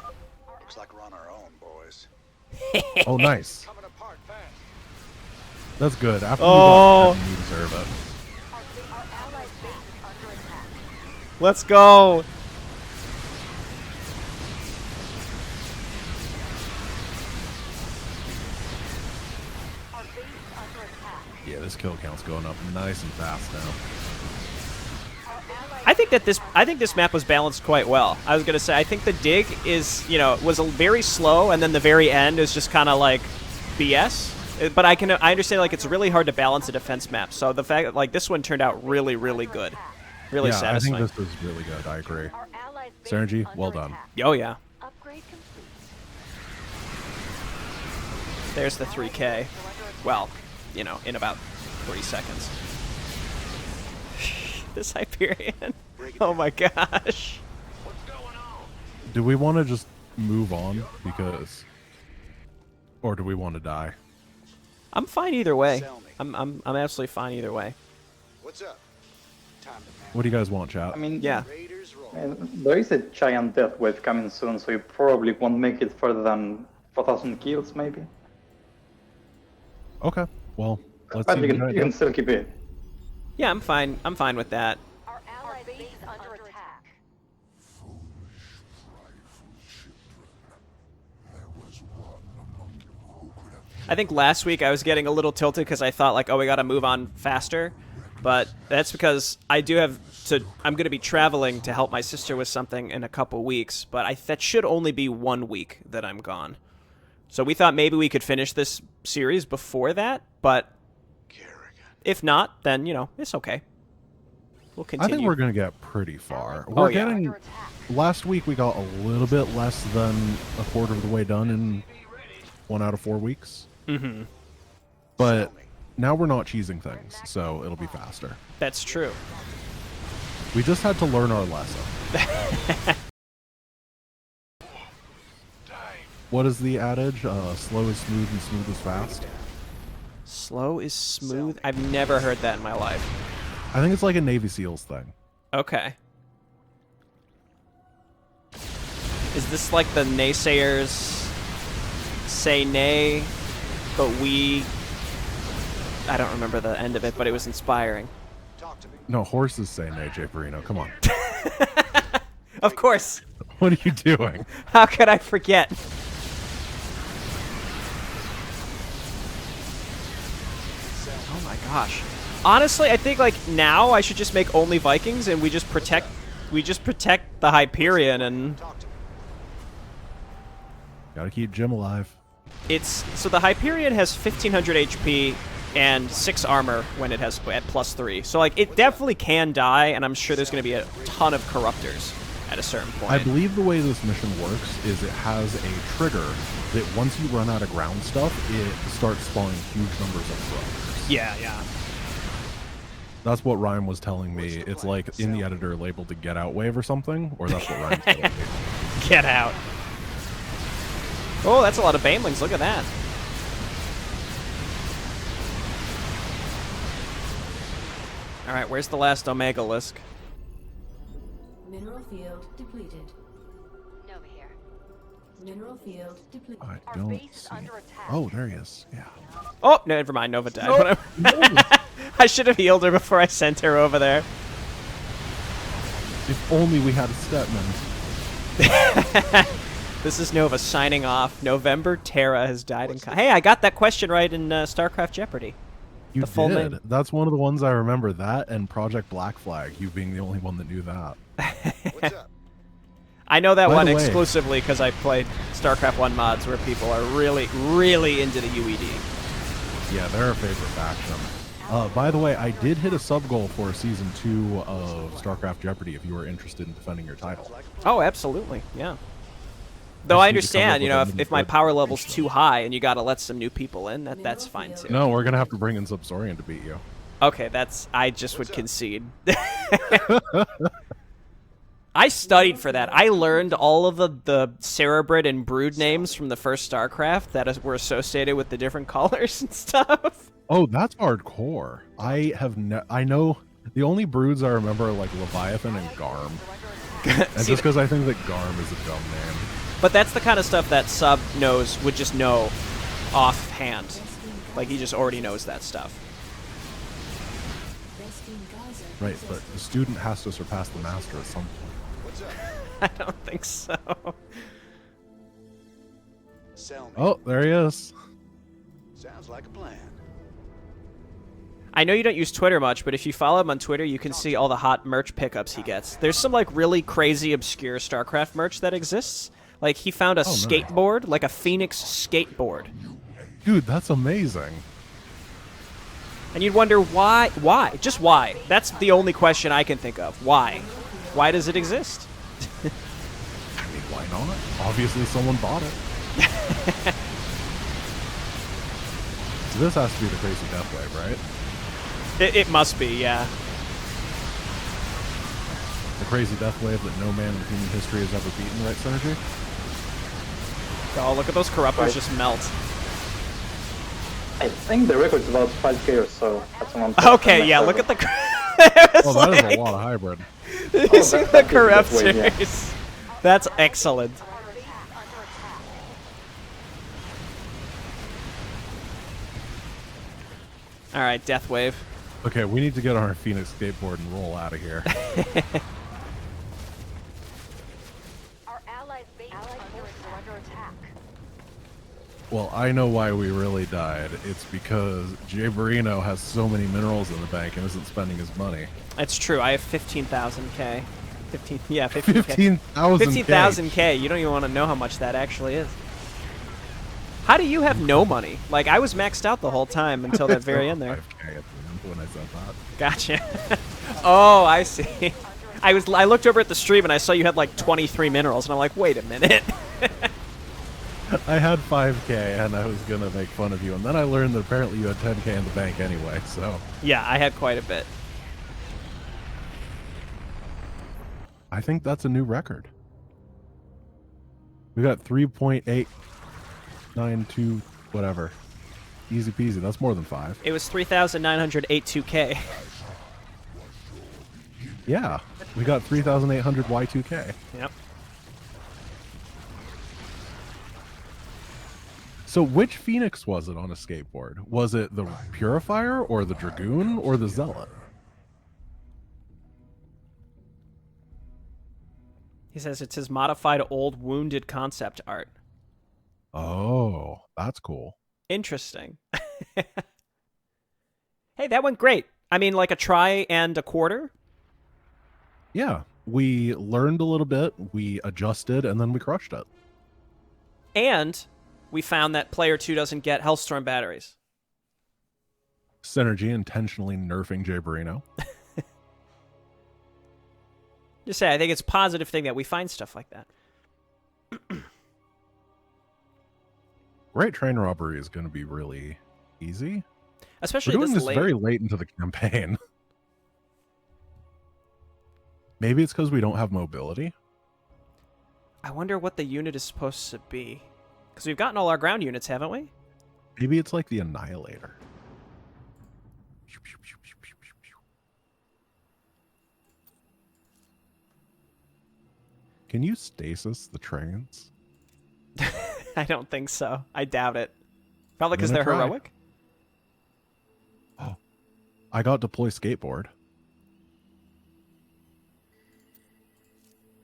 Speaker 6: Looks like we're on our own, boys.
Speaker 2: Oh, nice.
Speaker 6: Coming apart fast.
Speaker 2: That's good. After
Speaker 1: Oh.
Speaker 2: you got that, you deserve it.
Speaker 4: Our allied base is under attack.
Speaker 1: Let's go.
Speaker 4: Our base is under attack.
Speaker 2: Yeah, this kill count's going up nice and fast now.
Speaker 4: Our allied
Speaker 1: I think this map was balanced quite well. I was gonna say I think the dig is was a very slow, and then the very end is just kind of like BS. But I understand like it's really hard to balance a defense map. So the fact that like this one turned out really good, really
Speaker 2: Yeah,
Speaker 1: satisfying.
Speaker 2: I think this is really good. I agree.
Speaker 4: Our allied base
Speaker 2: Synergy,
Speaker 4: is under
Speaker 2: well done.
Speaker 4: attack.
Speaker 1: Oh yeah,
Speaker 4: Upgrade complete.
Speaker 1: there's the 3K. Well, in about 3 seconds. This Hyperion. Oh my gosh.
Speaker 2: Do we want to just move on because, or do we want to die?
Speaker 1: I'm fine either way.
Speaker 6: Sell me.
Speaker 1: I'm absolutely fine either way.
Speaker 6: What's up? Time to man.
Speaker 2: What do you guys want, chat?
Speaker 8: I mean,
Speaker 1: Yeah.
Speaker 6: Raiders roll.
Speaker 8: there is a giant death wave coming soon, so you probably won't make it further than 4,000 kills, maybe.
Speaker 2: Okay, well, let's
Speaker 8: But
Speaker 2: see.
Speaker 8: you
Speaker 2: what
Speaker 8: can,
Speaker 2: I
Speaker 8: you can
Speaker 2: do.
Speaker 8: still keep it.
Speaker 1: Yeah, I'm fine. I'm fine with that.
Speaker 4: Our allied base is under attack.
Speaker 5: Foolish, prideful children. There was one among you who could have
Speaker 1: I think last week I was getting a little tilted because I thought like, oh, we got to move on faster. But that's because I do have to. I'm going to be traveling to help my sister with something in a couple weeks. But that should only be 1 week that I'm gone. So we thought maybe we could finish this series before that. But
Speaker 6: Kerrigan.
Speaker 1: if not, then it's okay. We'll
Speaker 2: I
Speaker 1: continue.
Speaker 2: think we're going to get pretty far.
Speaker 1: Oh,
Speaker 2: We're
Speaker 1: yeah.
Speaker 2: getting.
Speaker 4: Under attack.
Speaker 2: Last week we got a little bit less than a quarter of the way done in 1 out of 4 weeks.
Speaker 1: Mm-hmm.
Speaker 2: But now we're not cheesing things, so it'll be faster.
Speaker 1: That's true.
Speaker 2: We just had to learn our lesson. What is the adage? Slow is smooth and smooth is fast.
Speaker 1: Slow is smooth. I've never heard that in my life.
Speaker 2: I think it's like a Navy SEALs thing.
Speaker 1: Okay. Is this like the naysayers say nay, but we... I don't remember the end of it, but it was inspiring.
Speaker 6: Talk to me.
Speaker 2: No, horses say nay, Jay Perino. Come on.
Speaker 1: Of course.
Speaker 2: What are you doing?
Speaker 1: How could I forget? Oh my gosh. Honestly, I think like now I should just make only Vikings and we just protect the Hyperion, and
Speaker 6: Talk to me.
Speaker 2: Gotta keep Jim alive.
Speaker 1: so the Hyperion has 1500 HP and 6 armor when it has at +3. So like it definitely can die, and I'm sure there's going to be a ton of corruptors at a certain point.
Speaker 2: I believe the way this mission works is it has a trigger that once you run out of ground stuff, it starts spawning huge numbers of corruptors.
Speaker 1: Yeah, yeah.
Speaker 2: That's what Ryan was telling me. It's like in the editor labeled the get out wave or something, or that's what Ryan's telling me.
Speaker 1: Get out. Oh, that's a lot of Banelings. Look at that. All right, where's the last Omega Lisk?
Speaker 7: Mineral field depleted.
Speaker 4: Nova here.
Speaker 7: Mineral field depleted.
Speaker 2: I
Speaker 4: Our
Speaker 2: don't
Speaker 4: base is
Speaker 2: see.
Speaker 4: under attack.
Speaker 2: Oh, there he is. Yeah.
Speaker 1: Oh, no, never mind. Nova died. Whatever. I should have healed her before I sent her over there.
Speaker 2: If only we had a Stetman.
Speaker 1: This is Nova signing off. November Terra has died in... Hey, I got that question right in StarCraft Jeopardy.
Speaker 2: You
Speaker 1: The full
Speaker 2: did.
Speaker 1: name.
Speaker 2: That's one of the ones I remember. That and Project Black Flag. You being the only one that knew that.
Speaker 6: What's up?
Speaker 1: I know that
Speaker 2: By
Speaker 1: one
Speaker 2: the way-
Speaker 1: exclusively because I played StarCraft 1 mods where people are really, really into the UED.
Speaker 2: Yeah, they're a favorite faction. By the way, I did hit a sub goal for Season 2 of StarCraft Jeopardy if you were interested in defending your title.
Speaker 1: Oh, absolutely. Yeah. Though I
Speaker 2: just need to come up
Speaker 1: understand, you
Speaker 2: with
Speaker 1: know,
Speaker 2: a mini
Speaker 1: if my
Speaker 2: board.
Speaker 1: power level's too high and you gotta let some new people in, that's fine too.
Speaker 2: No, we're gonna have to bring in Subsaurian to beat you.
Speaker 1: Okay, I just would concede. I studied for that. I learned all of the Cerebrid and Brood names from the first StarCraft that were associated with the different colors and stuff.
Speaker 2: Oh, that's hardcore. I know the only broods I remember are like Leviathan and Garm. And
Speaker 1: See,
Speaker 2: just because I think that Garm is a dumb name.
Speaker 1: but that's the kind of stuff that Sub would just know offhand. Like, he just already knows that stuff.
Speaker 2: Right, but the student has to surpass the master at some point.
Speaker 1: I don't think so.
Speaker 6: Sell me.
Speaker 2: Oh, there he is.
Speaker 6: Sounds like a plan.
Speaker 1: I know you don't use Twitter much, but if you follow him on Twitter, you can see all the hot merch pickups he gets. There's some, like, really crazy, obscure StarCraft merch that exists. Like, he found a
Speaker 2: nice.
Speaker 1: skateboard, like a Phoenix skateboard.
Speaker 2: Dude, that's amazing.
Speaker 1: And you'd wonder why? Why? Just why? That's the only question I can think of. Why? Why does it exist?
Speaker 2: I mean, why not? Obviously someone bought it. So this has to be the crazy death wave, right?
Speaker 1: It must be, yeah.
Speaker 2: The crazy death wave that no man in human history has ever beaten, right, Synergy?
Speaker 1: Oh, look at those corruptors
Speaker 8: Right.
Speaker 1: just melt.
Speaker 8: I think the record's about 5k or so. That's what I'm
Speaker 1: Okay, yeah, look at the...
Speaker 2: Oh, that is a lot of hybrid.
Speaker 1: You see the
Speaker 8: that's the death wave, yeah.
Speaker 1: corruptors? That's excellent. Alright, Death Wave.
Speaker 2: Okay, we need to get on our Phoenix skateboard and roll out of here.
Speaker 4: Our allies' base forces are under attack.
Speaker 2: Well, I know why we really died. It's because Jay Barino has so many minerals in the bank and isn't spending his money.
Speaker 1: It's true, I have 15,000k. 15k.
Speaker 2: 15,000.
Speaker 1: 15,000k. You don't even want to know how much that actually is. How do you have no money? Like, I was maxed out the whole time until that very end there.
Speaker 2: 5K at the end when I said that.
Speaker 1: Gotcha. Oh, I see. I looked over at the stream and I saw you had like 23 minerals, and I'm like, wait a minute.
Speaker 2: I had 5K and I was gonna make fun of you, and then I learned that apparently you had 10K in the bank anyway. So
Speaker 1: Yeah, I had quite a bit.
Speaker 2: I think that's a new record. We got 3.892 whatever. Easy peasy. That's more than 5.
Speaker 1: It was 3,982k.
Speaker 2: Yeah, we got 3,800 Y2K.
Speaker 1: Yep.
Speaker 2: So which Phoenix was it on a skateboard? Was it the Purifier or the Dragoon or the Zealot?
Speaker 1: He says it's his modified old wounded concept art.
Speaker 2: Oh, that's cool.
Speaker 1: Interesting. Hey, that went great. I mean, like a try and a quarter.
Speaker 2: Yeah, we learned a little bit, we adjusted, and then we crushed it.
Speaker 1: And we found that player 2 doesn't get Hellstorm batteries.
Speaker 2: Synergy intentionally nerfing Jay Barino.
Speaker 1: Just say, I think it's a positive thing that we find stuff like that.
Speaker 2: Great train robbery is going to be really easy.
Speaker 1: Especially
Speaker 2: We're doing this
Speaker 1: late.
Speaker 2: very late into the campaign. Maybe it's because we don't have mobility.
Speaker 1: I wonder what the unit is supposed to be. Because we've gotten all our ground units, haven't we?
Speaker 2: Maybe it's like the Annihilator. Can you stasis the trains?
Speaker 1: I don't think so. I doubt it. Probably because
Speaker 2: I'm
Speaker 1: they're
Speaker 2: gonna try.
Speaker 1: heroic.
Speaker 2: Oh, I got deploy skateboard.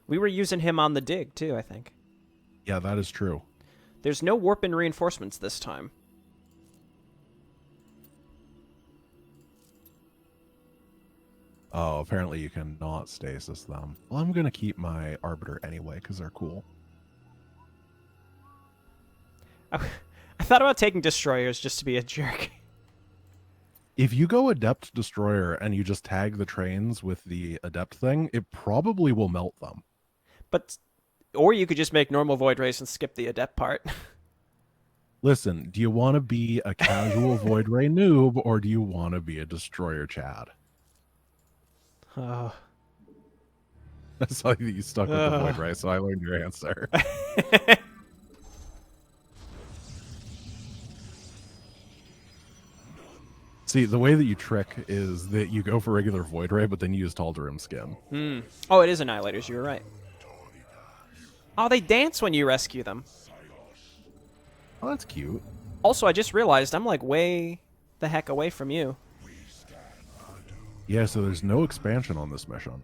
Speaker 1: We were using him on the dig, too, I think.
Speaker 2: Yeah, that is true.
Speaker 1: There's no warp and reinforcements this time.
Speaker 2: Oh, apparently you cannot stasis them. Well, I'm going to keep my Arbiter anyway, because they're cool.
Speaker 1: I thought about taking destroyers just to be a jerk.
Speaker 2: If you go Adept Destroyer and you just tag the trains with the Adept thing, it probably will melt them.
Speaker 1: But or you could just make normal Void Rays and skip the Adept part.
Speaker 2: Listen, do you want to be a casual Void Ray noob, or do you want to be a Destroyer Chad?
Speaker 1: Oh.
Speaker 2: I saw that you stuck with the Void Ray, so I learned your answer. See, the way that you trick is that you go for regular Void Ray, but then you use Tal'Darim skin.
Speaker 1: Oh, it is Annihilators. You were right. Oh, they dance when you rescue them.
Speaker 2: Oh, that's cute.
Speaker 1: Also, I just realized I'm like way the heck away from you.
Speaker 2: Yeah, so there's no expansion on this mission.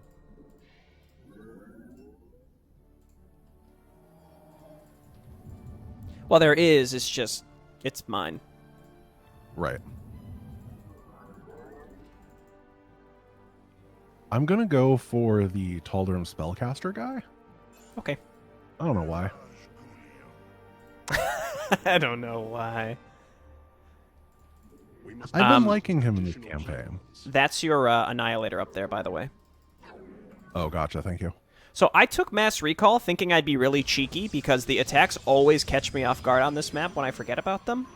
Speaker 1: Well, there is. It's just, it's mine.
Speaker 2: Right. I'm gonna go for the Tal'Darim Spellcaster guy.
Speaker 1: Okay.
Speaker 2: I don't know why.
Speaker 1: I don't know why.
Speaker 2: I've been liking him in this campaign.
Speaker 1: That's your Annihilator up there, by the way.
Speaker 2: Oh, gotcha. Thank you.
Speaker 1: So I took Mass Recall thinking I'd be really cheeky because the attacks always catch me off guard on this map when I forget about them.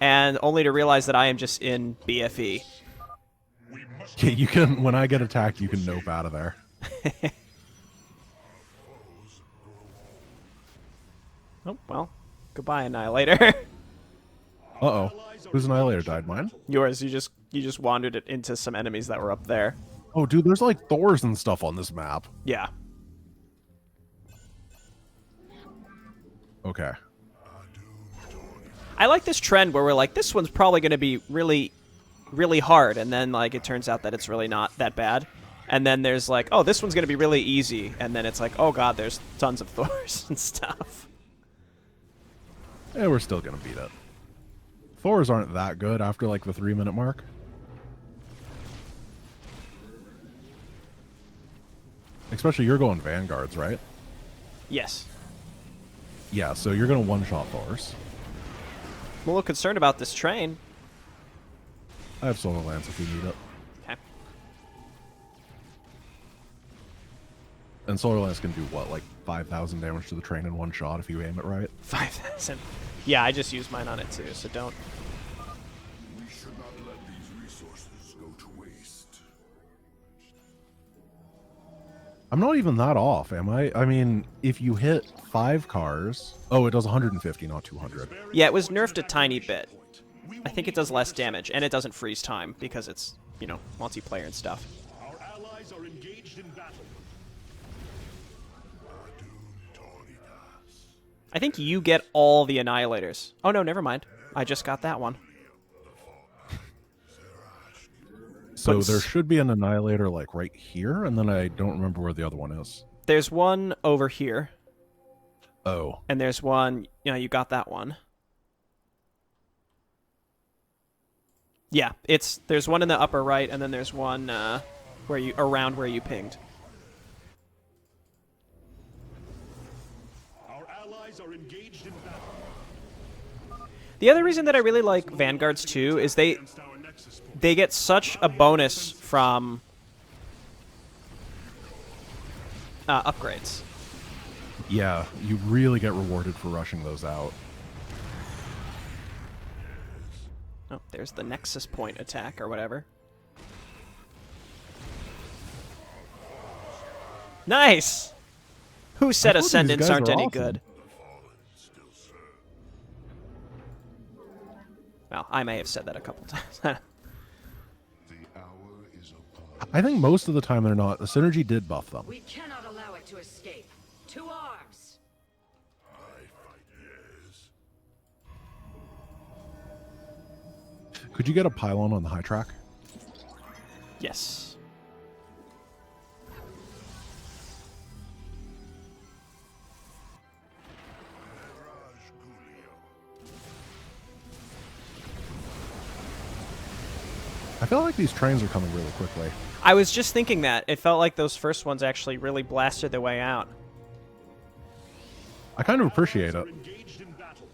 Speaker 1: And only to realize that I am just in BFE.
Speaker 2: Okay, you can, when I get attacked, you can nope out of there.
Speaker 1: Oh, well. Goodbye, Annihilator.
Speaker 2: Uh-oh. Whose Annihilator died? Mine?
Speaker 1: Yours, you just wandered it into some enemies that were up there.
Speaker 2: Oh, dude, there's like Thors and stuff on this map.
Speaker 1: Yeah.
Speaker 2: Okay.
Speaker 1: I like this trend where we're like, this one's probably going to be really, really hard, and then like it turns out that it's really not that bad. And then there's like, oh, this one's going to be really easy, and then it's like, oh god, there's tons of Thors and stuff.
Speaker 2: Yeah, we're still gonna beat it. Thors aren't that good after like the 3-minute mark. Especially you're going Vanguards, right?
Speaker 1: Yes.
Speaker 2: Yeah, so you're gonna one-shot Thors.
Speaker 1: I'm a little concerned about this train.
Speaker 2: I have Solar Lance if you need it.
Speaker 1: Okay.
Speaker 2: And Solar Lance can do what, like 5,000 damage to the train in one shot if you aim it right?
Speaker 1: 5,000. Yeah, I just used mine on it too, so don't.
Speaker 5: We should not let these resources go to waste.
Speaker 2: I'm not even that off, am I? I mean, if you hit 5 cars... Oh, it does 150, not 200.
Speaker 1: Yeah, it was nerfed a tiny bit. I think it does less damage, and it doesn't freeze time because it's, you know, multiplayer and stuff.
Speaker 9: Our allies are engaged in battle.
Speaker 1: I think you get all the Annihilators. Oh no, never mind. I just got that one.
Speaker 2: So
Speaker 1: But
Speaker 2: there should be an Annihilator like right here, and then I don't remember where the other one is.
Speaker 1: There's one over here,
Speaker 2: Oh.
Speaker 1: and there's one, you know, you got that one. Yeah, there's one in the upper right, and then there's one around where you pinged.
Speaker 9: Our allies are engaged in battle.
Speaker 1: The other reason that I really like Vanguards too is they get such a bonus from upgrades.
Speaker 2: Yeah, you really get rewarded for rushing those out.
Speaker 1: Oh, there's the Nexus Point attack or whatever. Nice! Who said
Speaker 2: I thought these
Speaker 1: Ascendants
Speaker 2: guys
Speaker 1: aren't
Speaker 2: are
Speaker 1: any
Speaker 2: awesome.
Speaker 1: good? Well, I may have said that a couple times.
Speaker 5: The hour is upon.
Speaker 2: I think most of the time they're not. The synergy did buff them.
Speaker 10: We cannot allow it to escape. To arms!
Speaker 2: Could you get a pylon on the high track?
Speaker 1: Yes.
Speaker 2: I feel like these trains are coming really quickly.
Speaker 1: I was just thinking that. It felt like those first ones actually really blasted their way out.
Speaker 2: I kind of appreciate it.
Speaker 9: Engaged in battle.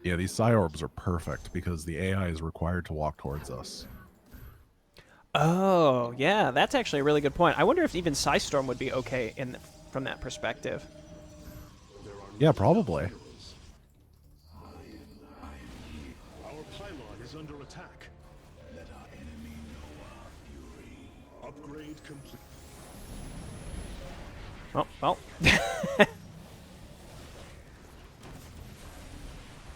Speaker 2: Yeah, these psi orbs are perfect because the AI is required to walk towards us.
Speaker 1: Oh, yeah, that's actually a really good point. I wonder if even Psystorm would be okay from that perspective.
Speaker 2: Yeah, probably.
Speaker 9: Our pylon is under attack. Let our enemy know our fury. Upgrade complete.
Speaker 1: Oh, well.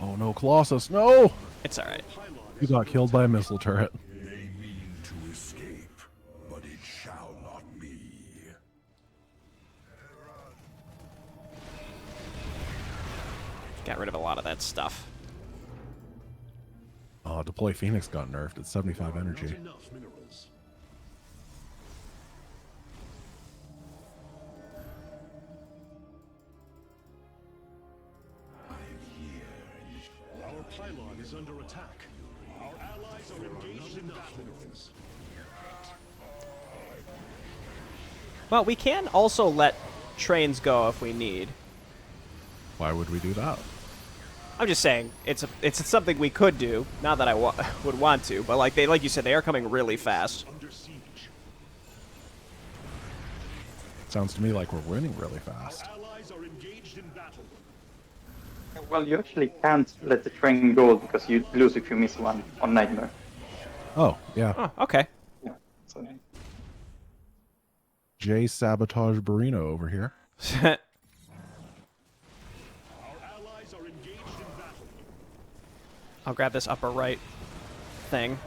Speaker 2: Oh no, Colossus, no!
Speaker 1: It's alright.
Speaker 2: You got killed by a missile turret.
Speaker 5: They mean to escape, but it shall not be.
Speaker 1: Got rid of a lot of that stuff.
Speaker 2: Deploy Phoenix got nerfed. It's 75 energy.
Speaker 9: Not enough minerals. Our pylon is under attack. Our allies are engaged in battle.
Speaker 1: Well, we can also let trains go if we need.
Speaker 2: Why would we do that?
Speaker 1: I'm just saying, it's something we could do. Not that I would want to, but like you said, they are coming really fast.
Speaker 9: Under siege.
Speaker 2: Sounds to me like we're winning really fast.
Speaker 9: Allies are engaged in battle.
Speaker 8: Well, you actually can't let the train go because you lose if you miss one on Nightmare.
Speaker 2: Oh, yeah.
Speaker 1: Oh, okay.
Speaker 8: Yeah. So,
Speaker 2: J Sabotage Burrino over here.
Speaker 9: Our allies are engaged in battle.
Speaker 1: I'll grab this upper right thing.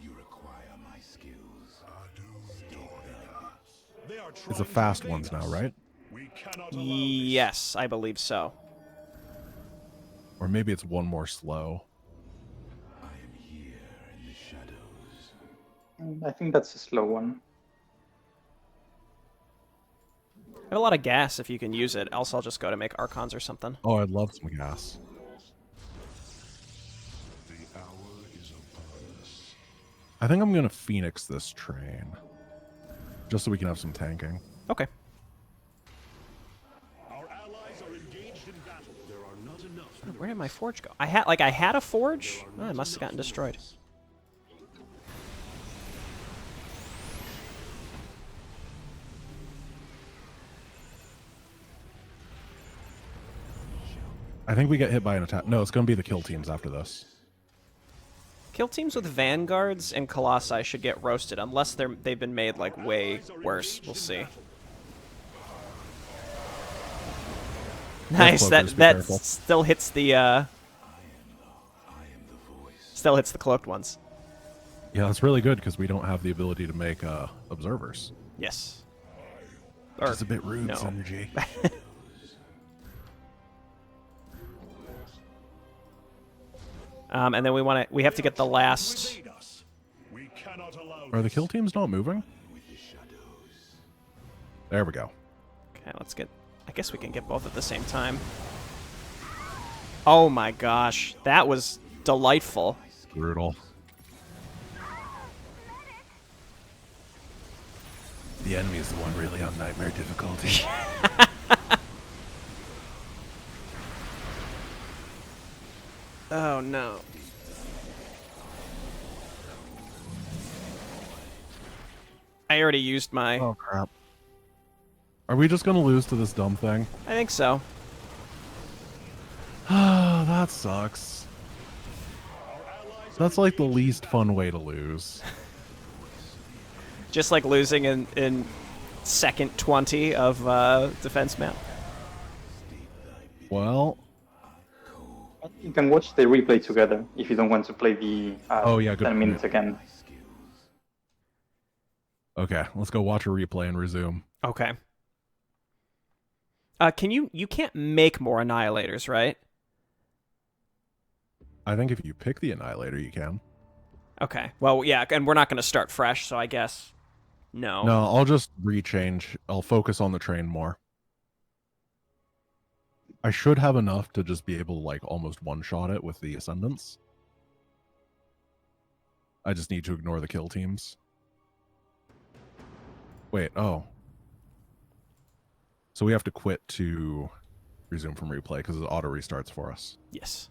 Speaker 5: You require my skills.
Speaker 9: They are
Speaker 2: It's
Speaker 9: trying
Speaker 2: the fast
Speaker 9: to
Speaker 2: ones
Speaker 9: evade
Speaker 2: now,
Speaker 9: us.
Speaker 2: right?
Speaker 9: We cannot allow this.
Speaker 1: Yes, I believe so.
Speaker 2: Or maybe it's one more slow.
Speaker 5: I am here in the shadows.
Speaker 8: I think that's a slow one.
Speaker 1: I have a lot of gas if you can use it. Else I'll just go to make Archons or something.
Speaker 2: Oh, I'd love some gas.
Speaker 5: The hour is upon us.
Speaker 2: I think I'm going to Phoenix this train. Just so we can have some tanking.
Speaker 1: Okay.
Speaker 9: Our allies are engaged in battle. There are not enough.
Speaker 1: Where did my forge go? I had a forge? Oh, it must have gotten destroyed.
Speaker 2: I think we get hit by an attack. No, it's going to be the kill teams after this.
Speaker 1: Kill teams with Vanguards and Colossi should get roasted, unless they've been made, like, way worse. We'll see. Nice,
Speaker 2: cloakers, be
Speaker 1: that
Speaker 2: careful.
Speaker 1: still hits the, still hits the cloaked ones.
Speaker 2: Yeah, that's really good because we don't have the ability to make observers.
Speaker 1: Yes.
Speaker 2: Which is a bit rude,
Speaker 1: no.
Speaker 2: Synergy.
Speaker 1: And then we have to get the last.
Speaker 9: Evade us. We cannot allow
Speaker 2: Are the
Speaker 9: this.
Speaker 2: kill teams not moving? There we go.
Speaker 1: Okay, let's get. I guess we can get both at the same time. Oh my gosh, that was delightful.
Speaker 2: Brutal. The enemy is the one really on nightmare difficulty.
Speaker 1: Oh no. I already used my.
Speaker 2: Oh crap. Are we just gonna lose to this dumb thing?
Speaker 1: I think so.
Speaker 2: Ah, that sucks. That's like the least fun way to lose.
Speaker 1: Just like losing in second 20 of defense map.
Speaker 2: Well,
Speaker 8: You can watch the replay together if you don't want to play the
Speaker 2: Oh, yeah, good
Speaker 8: 10 minutes
Speaker 2: point.
Speaker 8: again.
Speaker 2: okay, let's go watch a replay and resume.
Speaker 1: Okay. Can you can't make more annihilators, right?
Speaker 2: I think if you pick the Annihilator, you can.
Speaker 1: Okay. Well, yeah, and we're not going to start fresh, so I guess no.
Speaker 2: No, I'll just rechange. I'll focus on the train more. I should have enough to just be able to, like, almost one-shot it with the Ascendants. I just need to ignore the kill teams. Wait, oh. So we have to quit to resume from replay because it auto restarts for us.
Speaker 1: Yes.